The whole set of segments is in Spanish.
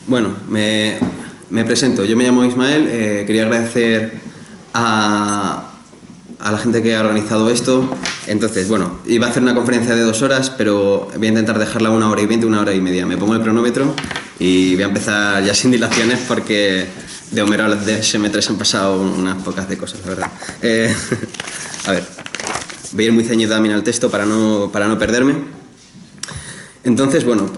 Bueno, me presento. Yo me llamo Ismael. Quería agradecer a la gente que ha organizado esto. Entonces, bueno, iba a hacer una conferencia de 2 horas, pero voy a intentar dejarla 1 hora y 20, 1 hora y media. Me pongo el cronómetro y voy a empezar ya sin dilaciones porque de Homero al DSM3 han pasado unas pocas de cosas, la verdad. A ver, voy a ir muy ceñido también al texto para no perderme. Entonces, bueno,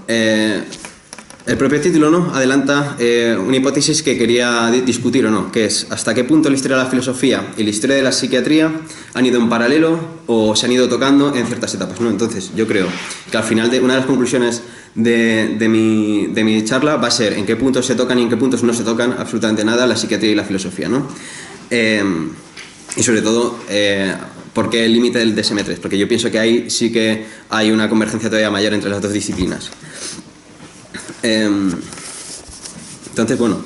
el propio título, ¿no?, adelanta una hipótesis que quería discutir o no, que es hasta qué punto la historia de la filosofía y la historia de la psiquiatría han ido en paralelo o se han ido tocando en ciertas etapas, ¿no? Entonces, yo creo que al final una de las conclusiones de mi charla va a ser en qué puntos se tocan y en qué puntos no se tocan absolutamente nada la psiquiatría y la filosofía, ¿no? Y sobre todo, ¿por qué el límite del DSM-3? Porque yo pienso que ahí sí que hay una convergencia todavía mayor entre las dos disciplinas. Entonces, bueno,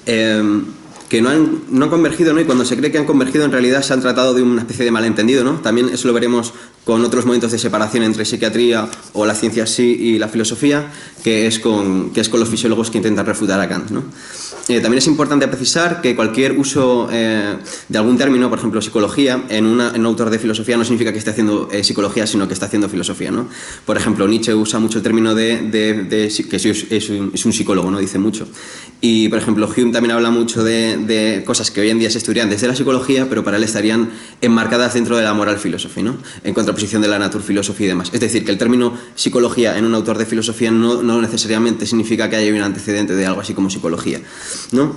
que no han convergido, ¿no? Y cuando se cree que han convergido, en realidad se han tratado de una especie de malentendido, ¿no? También eso lo veremos con otros momentos de separación entre psiquiatría o la ciencia sí y la filosofía, que es con los fisiólogos que intentan refutar a Kant, ¿no? También es importante precisar que cualquier uso de algún término, por ejemplo, psicología, en un autor de filosofía no significa que esté haciendo psicología, sino que está haciendo filosofía, ¿no? Por ejemplo, Nietzsche usa mucho el término que es un psicólogo, ¿no? Dice mucho. Y, por ejemplo, Hume también habla mucho de cosas que hoy en día se estudian desde la psicología, pero para él estarían enmarcadas dentro de la moral philosophy, ¿no? En contraposición de la naturfilosofía y demás. Es decir, que el término psicología en un autor de filosofía no necesariamente significa que haya un antecedente de algo así como psicología, ¿no?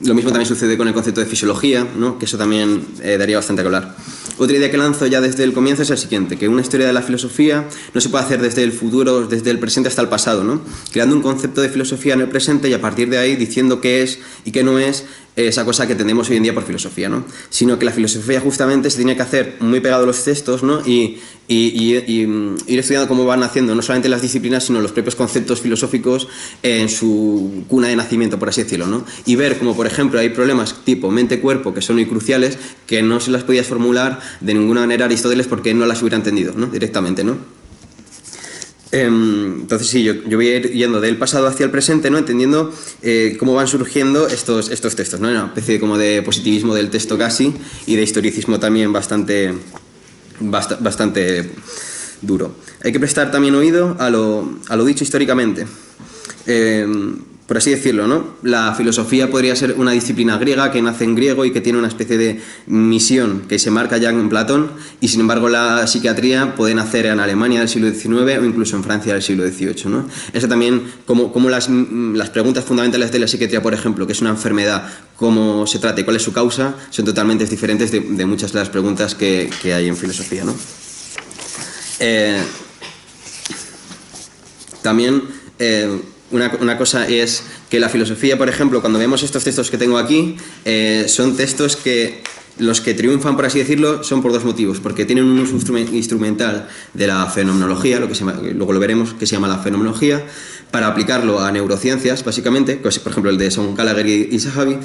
Lo mismo también sucede con el concepto de fisiología, ¿no? Que eso también daría bastante que hablar. Otra idea que lanzo ya desde el comienzo es la siguiente, que una historia de la filosofía no se puede hacer desde el futuro, desde el presente hasta el pasado, ¿no? Creando un concepto de filosofía en el presente y a partir de ahí diciendo qué es y qué no es esa cosa que tenemos hoy en día por filosofía, ¿no? Sino que la filosofía justamente se tiene que hacer muy pegado a los textos, ¿no? Y ir estudiando cómo van haciendo no solamente las disciplinas, sino los propios conceptos filosóficos en su cuna de nacimiento, por así decirlo, ¿no? Y ver cómo, por ejemplo, hay problemas tipo mente-cuerpo que son muy cruciales, que no se las podía formular de ninguna manera Aristóteles porque no las hubiera entendido, ¿no? Directamente, ¿no? Entonces sí, yo voy a ir yendo del pasado hacia el presente, ¿no? Entendiendo cómo van surgiendo estos textos, ¿no? Una especie como de positivismo del texto casi y de historicismo también bastante duro. Hay que prestar también oído a lo dicho históricamente. Por así decirlo, ¿no? La filosofía podría ser una disciplina griega que nace en griego y que tiene una especie de misión que se marca ya en Platón, y sin embargo la psiquiatría puede nacer en Alemania del siglo XIX o incluso en Francia del siglo XVIII, ¿no? Eso también, como las preguntas fundamentales de la psiquiatría, por ejemplo, que es una enfermedad, cómo se trata y cuál es su causa, son totalmente diferentes de muchas de las preguntas que hay en filosofía, ¿no? También una cosa es que la filosofía, por ejemplo, cuando vemos estos textos que tengo aquí, son textos que los que triunfan, por así decirlo, son por dos motivos. Porque tienen un uso instrumental de la fenomenología, luego lo veremos, que se llama la fenomenología, para aplicarlo a neurociencias, básicamente, por ejemplo el de Son Gallagher y Sahabi,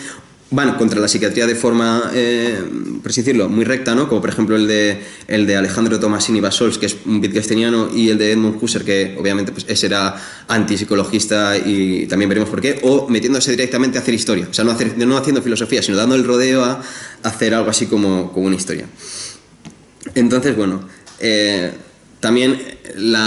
van contra la psiquiatría de forma, por así decirlo, muy recta, ¿no? Como por ejemplo el de Alejandro Tomasini Bassols, que es un wittgensteiniano, y el de Edmund Husserl, que obviamente pues, ese era antipsicologista y también veremos por qué, o metiéndose directamente a hacer historia, o sea, no haciendo filosofía, sino dando el rodeo a hacer algo así como una historia. Entonces, bueno, también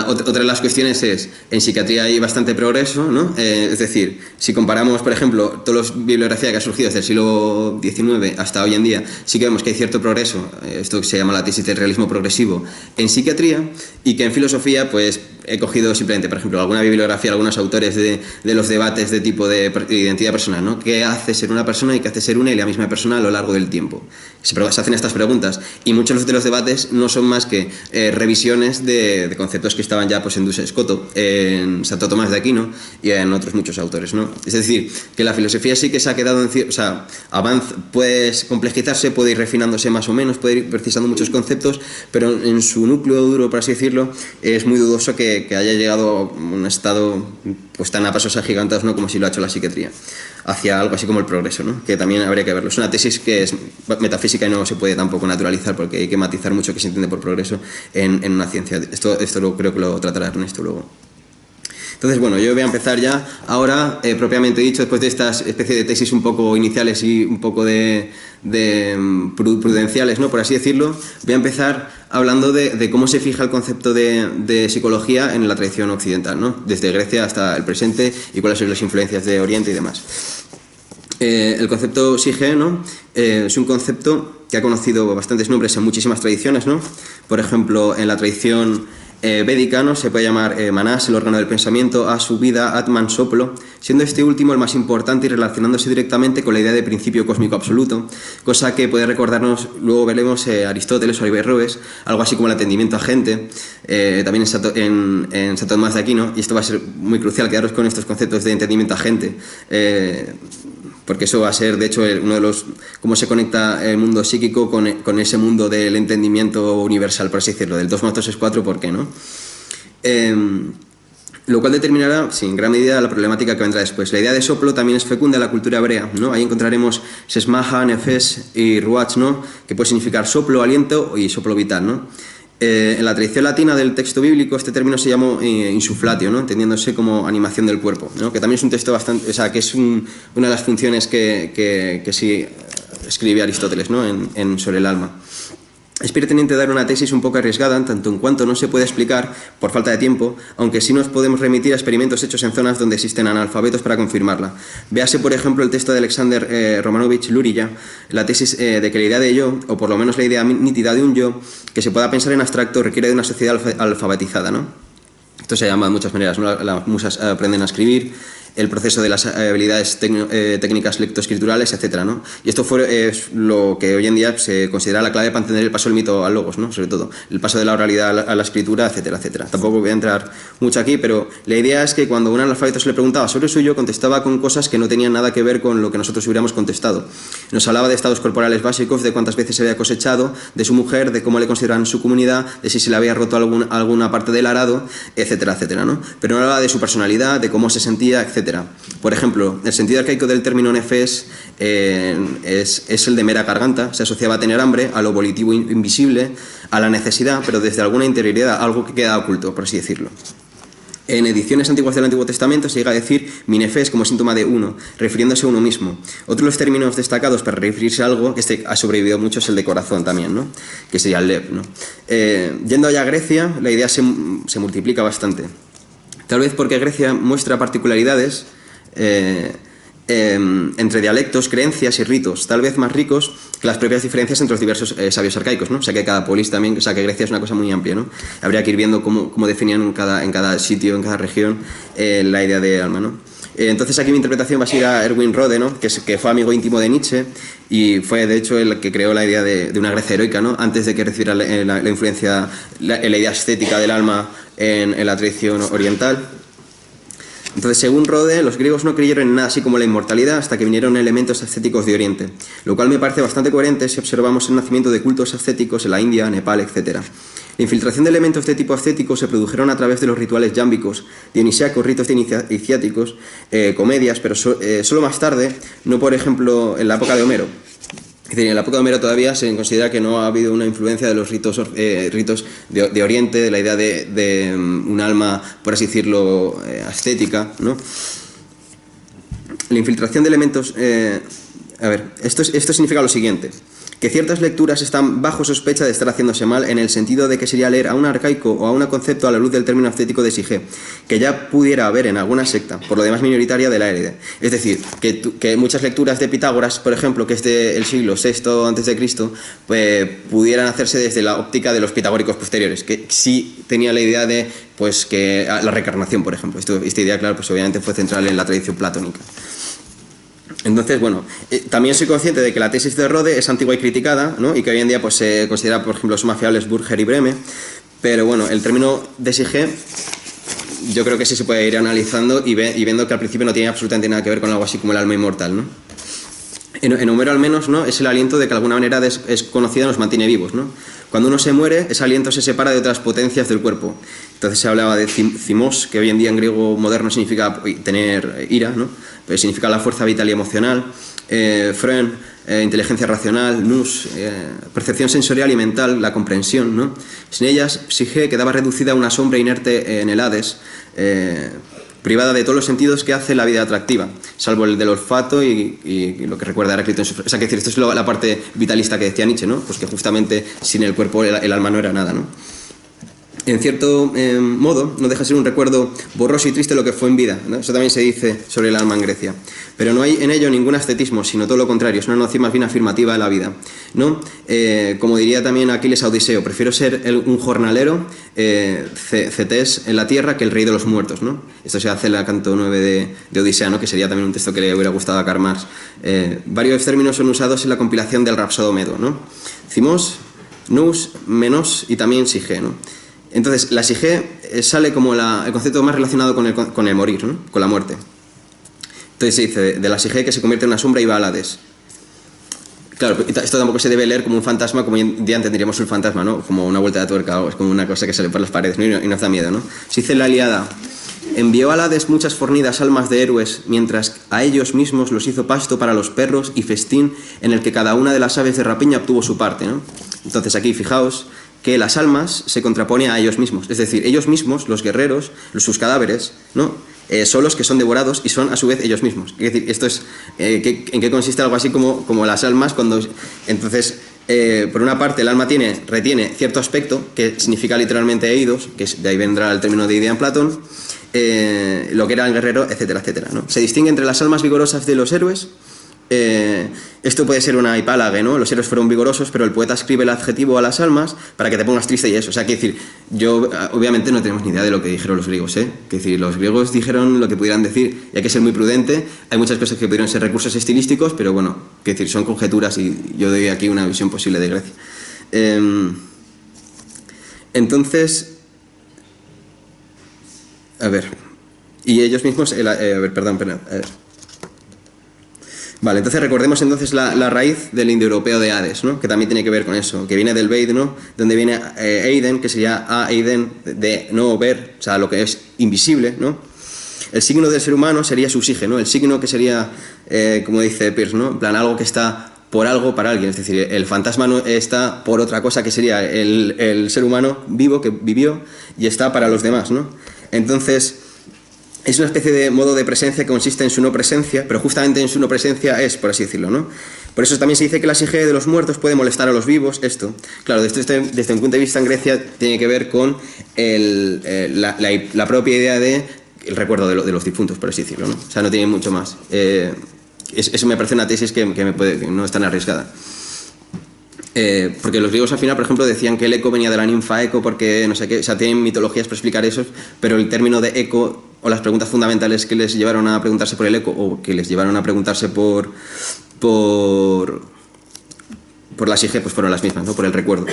otra de las cuestiones es, en psiquiatría hay bastante progreso, ¿no? Es decir, si comparamos, por ejemplo, toda la bibliografía que ha surgido desde el siglo XIX hasta hoy en día, sí que vemos que hay cierto progreso, esto que se llama la tesis del realismo progresivo, en psiquiatría, y que en filosofía, pues, he cogido simplemente, por ejemplo, alguna bibliografía, algunos autores de los debates de tipo de identidad personal, ¿no? ¿Qué hace ser una persona y qué hace ser una y la misma persona a lo largo del tiempo? Se hacen estas preguntas, y muchos de los debates no son más que revisiones de conceptos que estaban ya pues, en Duns Scoto, en Santo Tomás de Aquino y en otros muchos autores, ¿no? Es decir, que la filosofía sí que se ha quedado o sea, puede complejizarse, puede ir refinándose más o menos, puede ir precisando muchos conceptos, pero en su núcleo duro, por así decirlo, es muy dudoso que haya llegado a un estado pues tan a pasos agigantados, ¿no? Como si lo ha hecho la psiquiatría, hacia algo así como el progreso, ¿no? Que también habría que verlo. Es una tesis que es metafísica y no se puede tampoco naturalizar porque hay que matizar mucho qué se entiende por progreso en una ciencia. Esto creo que lo tratará Ernesto luego. Entonces, bueno, yo voy a empezar ya ahora, propiamente dicho, después de estas especie de tesis un poco iniciales y un poco de prudenciales, ¿no?, por así decirlo, voy a empezar hablando de cómo se fija el concepto de psicología en la tradición occidental, ¿no?, desde Grecia hasta el presente, y cuáles son las influencias de Oriente y demás. El concepto psique, ¿no?, es un concepto que ha conocido bastantes nombres en muchísimas tradiciones, ¿no? Por ejemplo, en la tradición védica, ¿no?, se puede llamar Manas, el órgano del pensamiento, Asu, vida, Atman, soplo, siendo este último el más importante y relacionándose directamente con la idea de principio cósmico absoluto, cosa que puede recordarnos, luego veremos Aristóteles o Averroes, algo así como el entendimiento agente, también en Santo Tomás de Aquino, y esto va a ser muy crucial, quedaros con estos conceptos de entendimiento agente, porque eso va a ser, de hecho, uno de los... cómo se conecta el mundo psíquico con ese mundo del entendimiento universal, por así decirlo, del 2 más 2 es 4, ¿por qué no? Lo cual determinará, sí, en gran medida, la problemática que vendrá después. La idea de soplo también es fecunda en la cultura hebrea, ¿no? Ahí encontraremos sesmaha, nefes y ruach, ¿no?, que puede significar soplo, aliento y soplo vital, ¿no? En la tradición latina del texto bíblico este término se llamó insuflatio, ¿no?, entendiéndose como animación del cuerpo, ¿no?, que también es un texto bastante, o sea, que es una de las funciones que sí escribe Aristóteles, ¿no?, sobre el alma. Es pertinente dar una tesis un poco arriesgada, tanto en cuanto no se puede explicar por falta de tiempo, aunque sí nos podemos remitir a experimentos hechos en zonas donde existen analfabetos para confirmarla. Véase, por ejemplo, el texto de Alexander Romanovich Lurilla, la tesis de que la idea de yo, o por lo menos la idea nítida de un yo, que se pueda pensar en abstracto, requiere de una sociedad alfabetizada, ¿no? Esto se llama de muchas maneras, ¿no? Las musas aprenden a escribir, el proceso de las habilidades técnicas lectoescriturales, etcétera, ¿no? Y esto es lo que hoy en día se considera la clave para entender el paso del mito al logos, ¿no?, sobre todo, el paso de la oralidad a la escritura, etcétera, etcétera. Tampoco voy a entrar mucho aquí, pero la idea es que cuando un analfabeto se le preguntaba sobre suyo, contestaba con cosas que no tenían nada que ver con lo que nosotros hubiéramos contestado. Nos hablaba de estados corporales básicos, de cuántas veces se había cosechado, de su mujer, de cómo le consideraban su comunidad, de si se le había roto alguna parte del arado, etcétera, etcétera, ¿no? Pero no hablaba de su personalidad, de cómo se sentía, etcétera. Por ejemplo, el sentido arcaico del término nefes es el de mera garganta, se asociaba a tener hambre, a lo volitivo invisible, a la necesidad, pero desde alguna interioridad, algo que queda oculto, por así decirlo. En ediciones antiguas del Antiguo Testamento se llega a decir mi nefes como síntoma de uno, refiriéndose a uno mismo. Otro de los términos destacados para referirse a algo, que ha sobrevivido mucho, es el de corazón también, ¿no?, que sería el lev, ¿no? Yendo allá a Grecia, la idea se multiplica bastante. Tal vez porque Grecia muestra particularidades entre dialectos, creencias y ritos, tal vez más ricos que las propias diferencias entre los diversos sabios arcaicos, ¿no? O sea que cada polis también, o sea que Grecia es una cosa muy amplia, ¿no? Habría que ir viendo cómo definían en cada sitio, en cada región, la idea de alma, ¿no? Entonces aquí mi interpretación va a ser a Erwin Rohde, ¿no?, que fue amigo íntimo de Nietzsche y fue de hecho el que creó la idea de una Grecia heroica, ¿no?, antes de que recibiera la influencia, la idea estética del alma en la tradición oriental. Entonces, según Rohde, los griegos no creyeron en nada así como la inmortalidad hasta que vinieron elementos ascéticos de Oriente, lo cual me parece bastante coherente si observamos el nacimiento de cultos ascéticos en la India, Nepal, etc. La infiltración de elementos de tipo ascético se produjeron a través de los rituales yámbicos, dionisíacos, ritos iniciáticos, comedias, pero solo más tarde, no por ejemplo en la época de Homero. Es decir, en la época de Homero todavía se considera que no ha habido una influencia de los ritos de Oriente, de la idea de un alma, por así decirlo, ascética, ¿no? La infiltración de elementos... esto significa lo siguiente, que ciertas lecturas están bajo sospecha de estar haciéndose mal en el sentido de que sería leer a un arcaico o a un concepto a la luz del término ascético de Sige, que ya pudiera haber en alguna secta, por lo demás minoritaria, de la élite. Es decir, que muchas lecturas de Pitágoras, por ejemplo, que es del siglo VI a.C., pudieran hacerse desde la óptica de los pitagóricos posteriores, que sí tenía la idea de que la reencarnación, por ejemplo. Esta idea, claro, pues obviamente fue central en la tradición platónica. Entonces, bueno, también soy consciente de que la tesis de Rohde es antigua y criticada, ¿no?, y que hoy en día pues, se considera, por ejemplo, los más fiables Burger y Breme, pero bueno, el término de Sige yo creo que sí se puede ir analizando y viendo que al principio no tiene absolutamente nada que ver con algo así como el alma inmortal, ¿no? En Homero al menos, ¿no?, es el aliento de que de alguna manera desconocida nos mantiene vivos, ¿no? Cuando uno se muere, ese aliento se separa de otras potencias del cuerpo. Entonces se hablaba de thymos, que hoy en día en griego moderno significa tener ira, ¿no?, pero significa la fuerza vital y emocional. Freud, inteligencia racional. Nous, percepción sensorial y mental, la comprensión, ¿no? Sin ellas, Sige quedaba reducida a una sombra inerte en el Hades, privada de todos los sentidos que hace la vida atractiva, salvo el del olfato y lo que recuerda Heráclito en su... O sea, que decir, esto es la parte vitalista que decía Nietzsche, ¿no? Pues que justamente sin el cuerpo el alma no era nada, ¿no? En cierto modo, no deja de ser un recuerdo borroso y triste lo que fue en vida, ¿no? Eso también se dice sobre el alma en Grecia. Pero no hay en ello ningún ascetismo, sino todo lo contrario, es una noción más bien afirmativa de la vida, ¿no? Como diría también Aquiles a Odiseo, prefiero ser un jornalero, cetés en la tierra, que el rey de los muertos, ¿no? Esto se hace en la canto 9 de Odisea, ¿no? Que sería también un texto que le hubiera gustado a Karl Marx. Varios términos son usados en la compilación del Rapsodo Medo, ¿no? Cimos, nous, menos y también sige, ¿no? Entonces, la sige sale como el concepto más relacionado con el morir, ¿no? Con la muerte. Entonces se dice de la sige que se convierte en una sombra y va al Hades. Claro, esto tampoco se debe leer como un fantasma, como hoy en día entenderíamos el fantasma, ¿no? Como una vuelta de tuerca, o es como una cosa que sale por las paredes, ¿no? Y nos da miedo, ¿no? Se dice en la Ilíada: envió al Hades muchas fornidas almas de héroes, mientras a ellos mismos los hizo pasto para los perros y festín en el que cada una de las aves de rapiña obtuvo su parte, ¿no? Entonces aquí, fijaos que las almas se contraponen a ellos mismos, es decir, ellos mismos, los guerreros, sus cadáveres, ¿no? Son los que son devorados y son a su vez ellos mismos. Es decir, esto es ¿en qué consiste algo así como las almas cuando... Entonces, por una parte, el alma retiene cierto aspecto que significa literalmente eidos, que de ahí vendrá el término de idea en Platón, lo que era el guerrero, etcétera, etcétera, ¿no? Se distingue entre las almas vigorosas de los héroes. Esto puede ser una hipálague, ¿no? Los héroes fueron vigorosos, pero el poeta escribe el adjetivo a las almas para que te pongas triste y eso. O sea, que decir, obviamente no tenemos ni idea de lo que dijeron los griegos, ¿eh? Que decir, los griegos dijeron lo que pudieran decir y hay que ser muy prudente. Hay muchas cosas que pudieron ser recursos estilísticos, pero bueno, que decir, son conjeturas y yo doy aquí una visión posible de Grecia. Entonces, a ver, y ellos mismos, perdón. Vale, entonces recordemos entonces la raíz del indoeuropeo de Hades, ¿no? Que también tiene que ver con eso, que viene del Veid, ¿no? Donde viene Eiden, que sería Eiden, de no ver, o sea, lo que es invisible, ¿no? El signo del ser humano sería su sige, ¿no? El signo que sería, como dice Peirce, ¿no? En plan, algo que está por algo para alguien, es decir, el fantasma no está por otra cosa que sería el ser humano vivo que vivió y está para los demás, ¿no? Entonces... es una especie de modo de presencia que consiste en su no presencia, pero justamente en su no presencia es, por así decirlo, ¿no? Por eso también se dice que la sige de los muertos puede molestar a los vivos, esto. Claro, desde un punto de vista en Grecia tiene que ver con la propia idea de el recuerdo de los difuntos, por así decirlo, ¿no? O sea, no tiene mucho más. Eso me parece una tesis que no es tan arriesgada. Porque los griegos al final, por ejemplo, decían que el eco venía de la ninfa Eco porque no sé qué, o sea, tienen mitologías para explicar eso, pero el término de eco o las preguntas fundamentales que les llevaron a preguntarse por el eco o que les llevaron a preguntarse por la sige, pues fueron las mismas, ¿no? Por el recuerdo.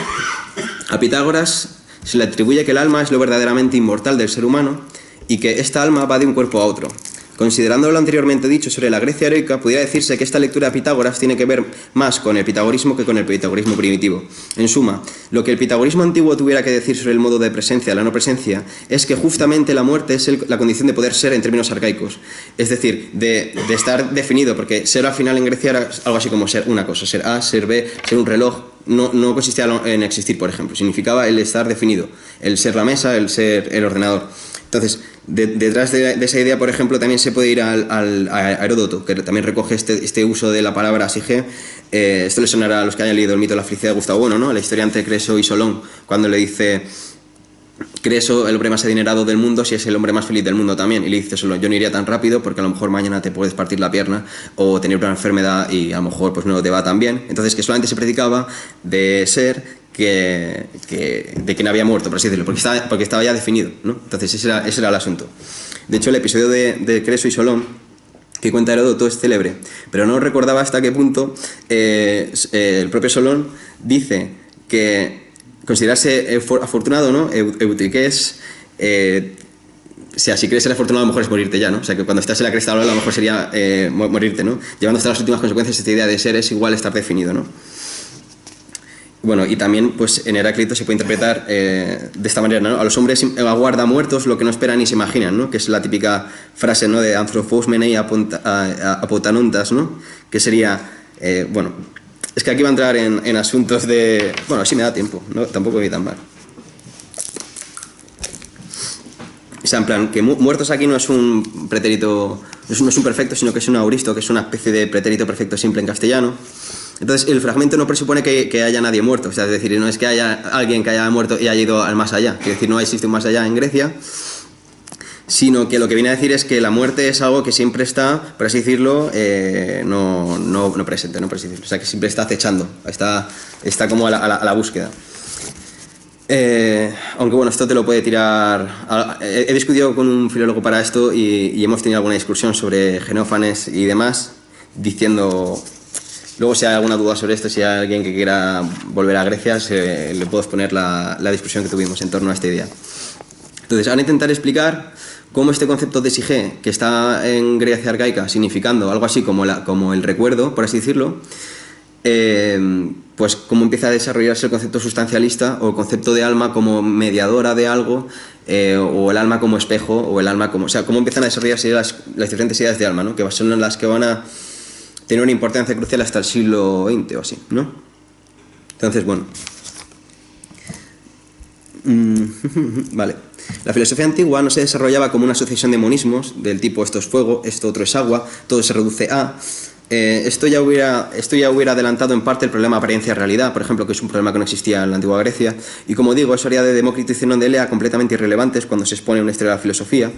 A Pitágoras se le atribuye que el alma es lo verdaderamente inmortal del ser humano y que esta alma va de un cuerpo a otro. Considerando lo anteriormente dicho sobre la Grecia heroica, pudiera decirse que esta lectura de Pitágoras tiene que ver más con el pitagorismo que con el pitagorismo primitivo. En suma, lo que el pitagorismo antiguo tuviera que decir sobre el modo de presencia, la no presencia, es que justamente la muerte es la condición de poder ser en términos arcaicos. Es decir, de estar definido, porque ser al final en Grecia era algo así como ser una cosa, ser A, ser B, ser un reloj. No consistía en existir, por ejemplo, significaba el estar definido, el ser la mesa, el ser el ordenador. Entonces, detrás de esa idea, por ejemplo, también se puede ir a Heródoto, que también recoge este uso de la palabra sige. Esto le sonará a los que hayan leído el mito de la felicidad de Gustavo Bueno, ¿no? La historia entre Creso y Solón, cuando le dice Creso, el hombre más adinerado del mundo, si es el hombre más feliz del mundo también. Y le dice Solón, yo no iría tan rápido porque a lo mejor mañana te puedes partir la pierna o tener una enfermedad y a lo mejor pues no te va tan bien. Entonces, que solamente se predicaba de ser de quien había muerto, por así decirlo, porque estaba ya definido, ¿no? Entonces ese era el asunto. De hecho, el episodio de Creso y Solón que cuenta Heródoto es célebre, pero no recordaba hasta qué punto el propio Solón dice que considerarse afortunado, ¿no? Eutiqués, o sea, si quieres ser afortunado a lo mejor es morirte ya, ¿no? O sea, que cuando estás en la cresta de la ola a lo mejor sería morirte, ¿no? Llevando hasta las últimas consecuencias esta idea de ser es igual estar definido, ¿no? Bueno, y también pues en Heráclito se puede interpretar de esta manera, ¿no? A los hombres aguarda muertos lo que no esperan ni se imaginan, ¿no? Que es la típica frase, ¿no? De anthropos menei apotanontas, ¿no? Que sería, bueno, es que aquí va a entrar en asuntos de... Bueno, sí me da tiempo, ¿no? Tampoco voy tan mal. sea, en plan, que muertos aquí no es un pretérito, no es un perfecto, sino que es un auristo, que es una especie de pretérito perfecto simple en castellano. Entonces, el fragmento no presupone que haya nadie muerto, o sea, es decir, no es que haya alguien que haya muerto y haya ido al más allá, es decir, no existe un más allá en Grecia, sino que lo que viene a decir es que la muerte es algo que siempre está, por así decirlo, no presente, o sea, que siempre está acechando, está como a la búsqueda. Aunque bueno, esto te lo puede tirar... He discutido con un filólogo para esto y hemos tenido alguna discusión sobre Xenófanes y demás, diciendo... Luego, si hay alguna duda sobre esto, si hay alguien que quiera volver a Grecia, le puedo exponer la discusión que tuvimos en torno a esta idea. Entonces, ahora intentar explicar cómo este concepto de sige, que está en Grecia arcaica significando algo así como el recuerdo, por así decirlo, pues cómo empieza a desarrollarse el concepto sustancialista o el concepto de alma como mediadora de algo, o el alma como espejo, o el alma como... O sea, cómo empiezan a desarrollarse las diferentes ideas de alma, ¿no? Que son las que van a tener una importancia crucial hasta el siglo XX o así, ¿no? Entonces, bueno. Vale. La filosofía antigua no se desarrollaba como una sucesión de monismos, del tipo esto es fuego, esto otro es agua, todo se reduce a... Esto ya hubiera adelantado en parte el problema apariencia-realidad, por ejemplo, que es un problema que no existía en la antigua Grecia, y como digo, eso haría de Demócrito y Zenón de Elea completamente irrelevantes cuando se expone una historia de la filosofía,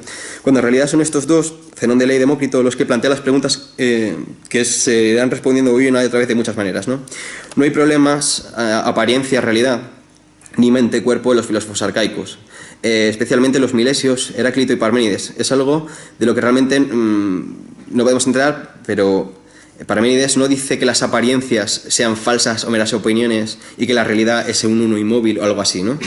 cuando en realidad son estos dos, Zenón de Elea y Demócrito, los que plantean las preguntas que se irán respondiendo hoy una y otra vez de muchas maneras, ¿no? No hay problemas apariencia-realidad, ni mente-cuerpo en los filósofos arcaicos, especialmente los milesios, Heráclito y Parménides. Es algo de lo que realmente no podemos entrar, pero... Parménides no dice que las apariencias sean falsas o meras opiniones y que la realidad es un uno inmóvil o algo así, ¿no?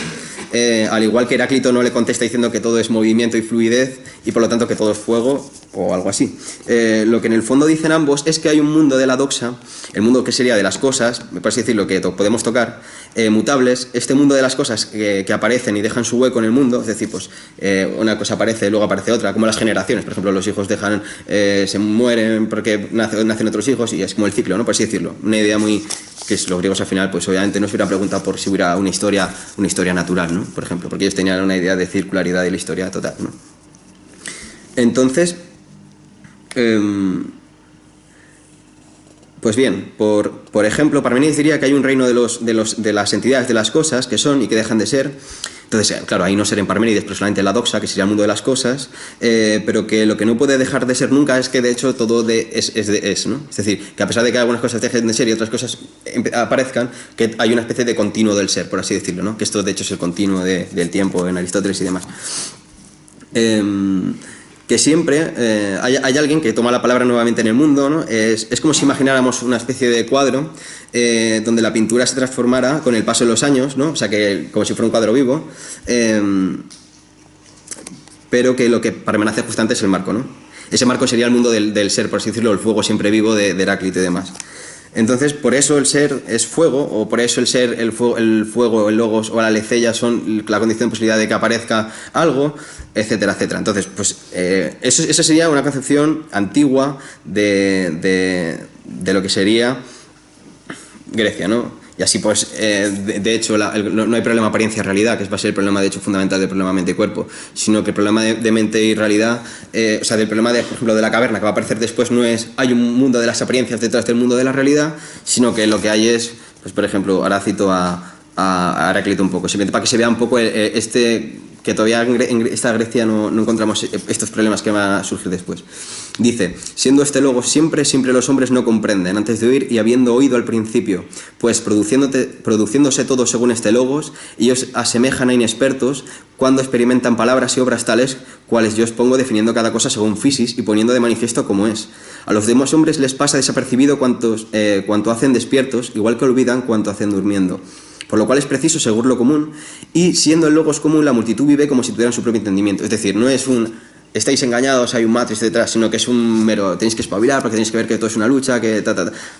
Al igual que Heráclito no le contesta diciendo que todo es movimiento y fluidez y por lo tanto que todo es fuego o algo así. Lo que en el fondo dicen ambos es que hay un mundo de la doxa, el mundo que sería de las cosas, me parece decirlo que podemos tocar, mutables, este mundo de las cosas que aparecen y dejan su hueco en el mundo, es decir, pues una cosa aparece, luego aparece otra, como las generaciones, por ejemplo, los hijos se mueren porque nacen otros hijos y es como el ciclo, ¿no? Por así decirlo, una idea muy... que es, los griegos al final, pues obviamente no se hubieran preguntado por si hubiera una historia natural, ¿no? Por ejemplo, porque ellos tenían una idea de circularidad de la historia total, ¿no? Entonces, pues bien, por ejemplo, Parménides diría que hay un reino de las entidades, de las cosas, que son y que dejan de ser. Entonces, claro, ahí no ser en Parménides, pero solamente la doxa, que sería el mundo de las cosas, pero que lo que no puede dejar de ser nunca es que de hecho todo es, ¿no? Es decir, que a pesar de que algunas cosas dejen de ser y otras cosas aparezcan, que hay una especie de continuo del ser, por así decirlo, ¿no? Que esto de hecho es el continuo del tiempo en Aristóteles y demás. Que siempre hay alguien que toma la palabra nuevamente en el mundo, ¿no? Es como si imagináramos una especie de cuadro donde la pintura se transformara con el paso de los años, ¿no? O sea, que como si fuera un cuadro vivo, pero que lo que permanece justamente es el marco, ¿no? Ese marco sería el mundo del ser, por así decirlo, el fuego siempre vivo de Heráclito y demás. Entonces, por eso el ser es fuego, o por eso el ser, el fuego, el logos o la aletheia son la condición de posibilidad de que aparezca algo, etcétera, etcétera. Entonces, pues eso sería una concepción antigua de lo que sería Grecia, ¿no? Y así pues, de hecho, no hay problema apariencia-realidad, que va a ser el problema de hecho fundamental del problema mente-cuerpo, sino que el problema de mente y realidad, o sea, del problema, por ejemplo, de la caverna, que va a aparecer después, no es hay un mundo de las apariencias detrás del mundo de la realidad, sino que lo que hay es, pues por ejemplo, ahora cito a Heráclito un poco, simplemente para que se vea un poco que todavía en esta Grecia no encontramos estos problemas que van a surgir después. Dice, siendo este logos siempre los hombres no comprenden antes de oír y habiendo oído al principio, pues produciéndose todo según este logos, ellos asemejan a inexpertos cuando experimentan palabras y obras tales cuales yo os pongo definiendo cada cosa según fisis y poniendo de manifiesto cómo es. A los demás hombres les pasa desapercibido cuanto hacen despiertos, igual que olvidan cuanto hacen durmiendo. Por lo cual es preciso según lo común, y siendo el logos común, la multitud vive como si tuvieran su propio entendimiento. Es decir, no es estáis engañados, hay un matrix detrás, sino que es un mero, tenéis que espabilar porque tenéis que ver que todo es una lucha, que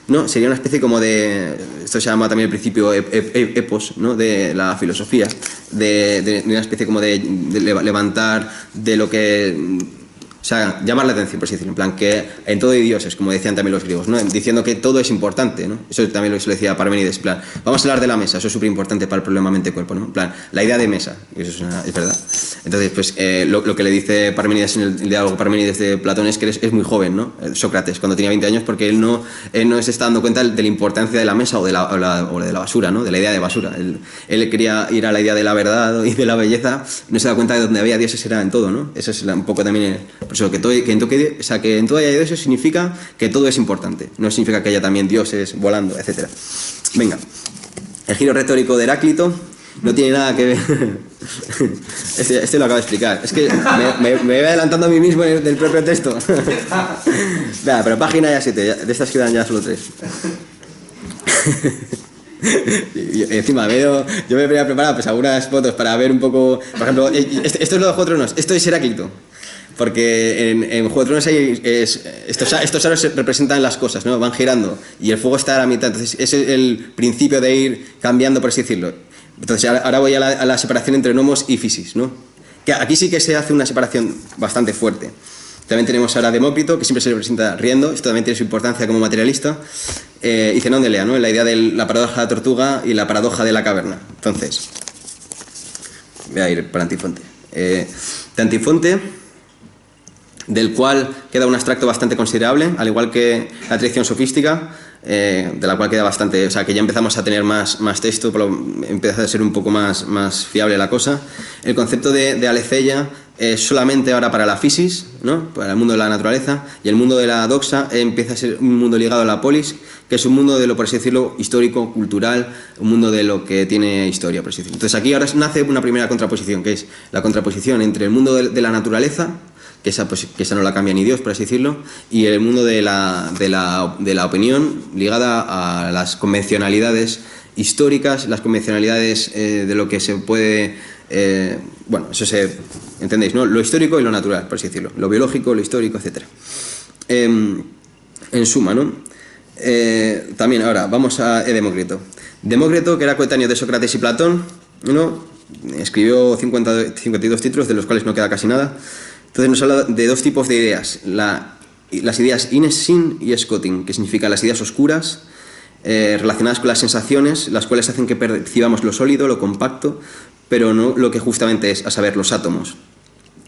No, sería una especie como de, esto se llama también el principio epos, ¿no? De la filosofía, de una especie como de levantar de lo que... O sea, llamar la atención, por así decirlo, en plan, que en todo hay dioses, como decían también los griegos, ¿no? Diciendo que todo es importante, ¿no? Eso también lo decía Parménides, en plan, vamos a hablar de la mesa, eso es súper importante para el problema mente-cuerpo, ¿no? En plan, la idea de mesa, eso es verdad. Entonces, pues, lo que le dice Parménides en el diálogo Parménides de Platón es que es muy joven, ¿no? Sócrates, cuando tenía 20 años, porque él no se está dando cuenta de la importancia de la mesa o de la basura, ¿no? De la idea de basura. Él quería ir a la idea de la verdad y de la belleza, no se da cuenta de donde había dioses era en todo, ¿no? Eso es un poco también, por eso que en todo haya dioses significa que todo es importante, no significa que haya también dioses volando, etc. Venga, el giro retórico de Heráclito no tiene nada que ver. Este lo acabo de explicar. Es que me voy adelantando a mí mismo del propio texto. Nada, pero página ya 7, de estas quedan ya solo 3. Y encima yo me habría preparado pues algunas fotos para ver un poco, por ejemplo, esto es lo de Juego de Tronos, esto es Heráclito, porque en Juego de Tronos estos aros representan las cosas, ¿no? Van girando y el fuego está a la mitad, entonces ese es el principio de ir cambiando, por así decirlo. Entonces ahora voy a la separación entre nomos y fisis, ¿no? Que aquí sí que se hace una separación bastante fuerte. También tenemos ahora a Demócrito, que siempre se representa riendo, esto también tiene su importancia como materialista, y Zenón de Elea, ¿no? La idea de la paradoja de la tortuga y la paradoja de la caverna. Entonces, voy a ir para Antifonte. De Antifonte, del cual queda un abstracto bastante considerable, al igual que la tradición sofística, de la cual queda bastante, o sea, que ya empezamos a tener más texto, empieza a ser un poco más fiable la cosa. El concepto de aletheia es solamente ahora para la fisis, ¿no? Para el mundo de la naturaleza, y el mundo de la doxa empieza a ser un mundo ligado a la polis, que es un mundo de lo, por así decirlo, histórico, cultural, un mundo de lo que tiene historia, por así decirlo. Entonces aquí ahora nace una primera contraposición, que es la contraposición entre el mundo de la naturaleza, que esa no la cambia ni Dios, por así decirlo, y el mundo de la opinión ligada a las convencionalidades históricas, las convencionalidades de lo que se puede... bueno, eso ¿entendéis, no? Lo histórico y lo natural, por así decirlo. Lo biológico, lo histórico, etc. En suma, ¿no? También ahora, vamos a Demócrito. Demócrito, que era coetáneo de Sócrates y Platón, ¿no? Escribió 52 títulos, de los cuales no queda casi nada. Entonces nos habla de dos tipos de ideas. Las ideas inesin y escotin, que significan las ideas oscuras, relacionadas con las sensaciones, las cuales hacen que percibamos lo sólido, lo compacto, pero no lo que justamente es, a saber, los átomos.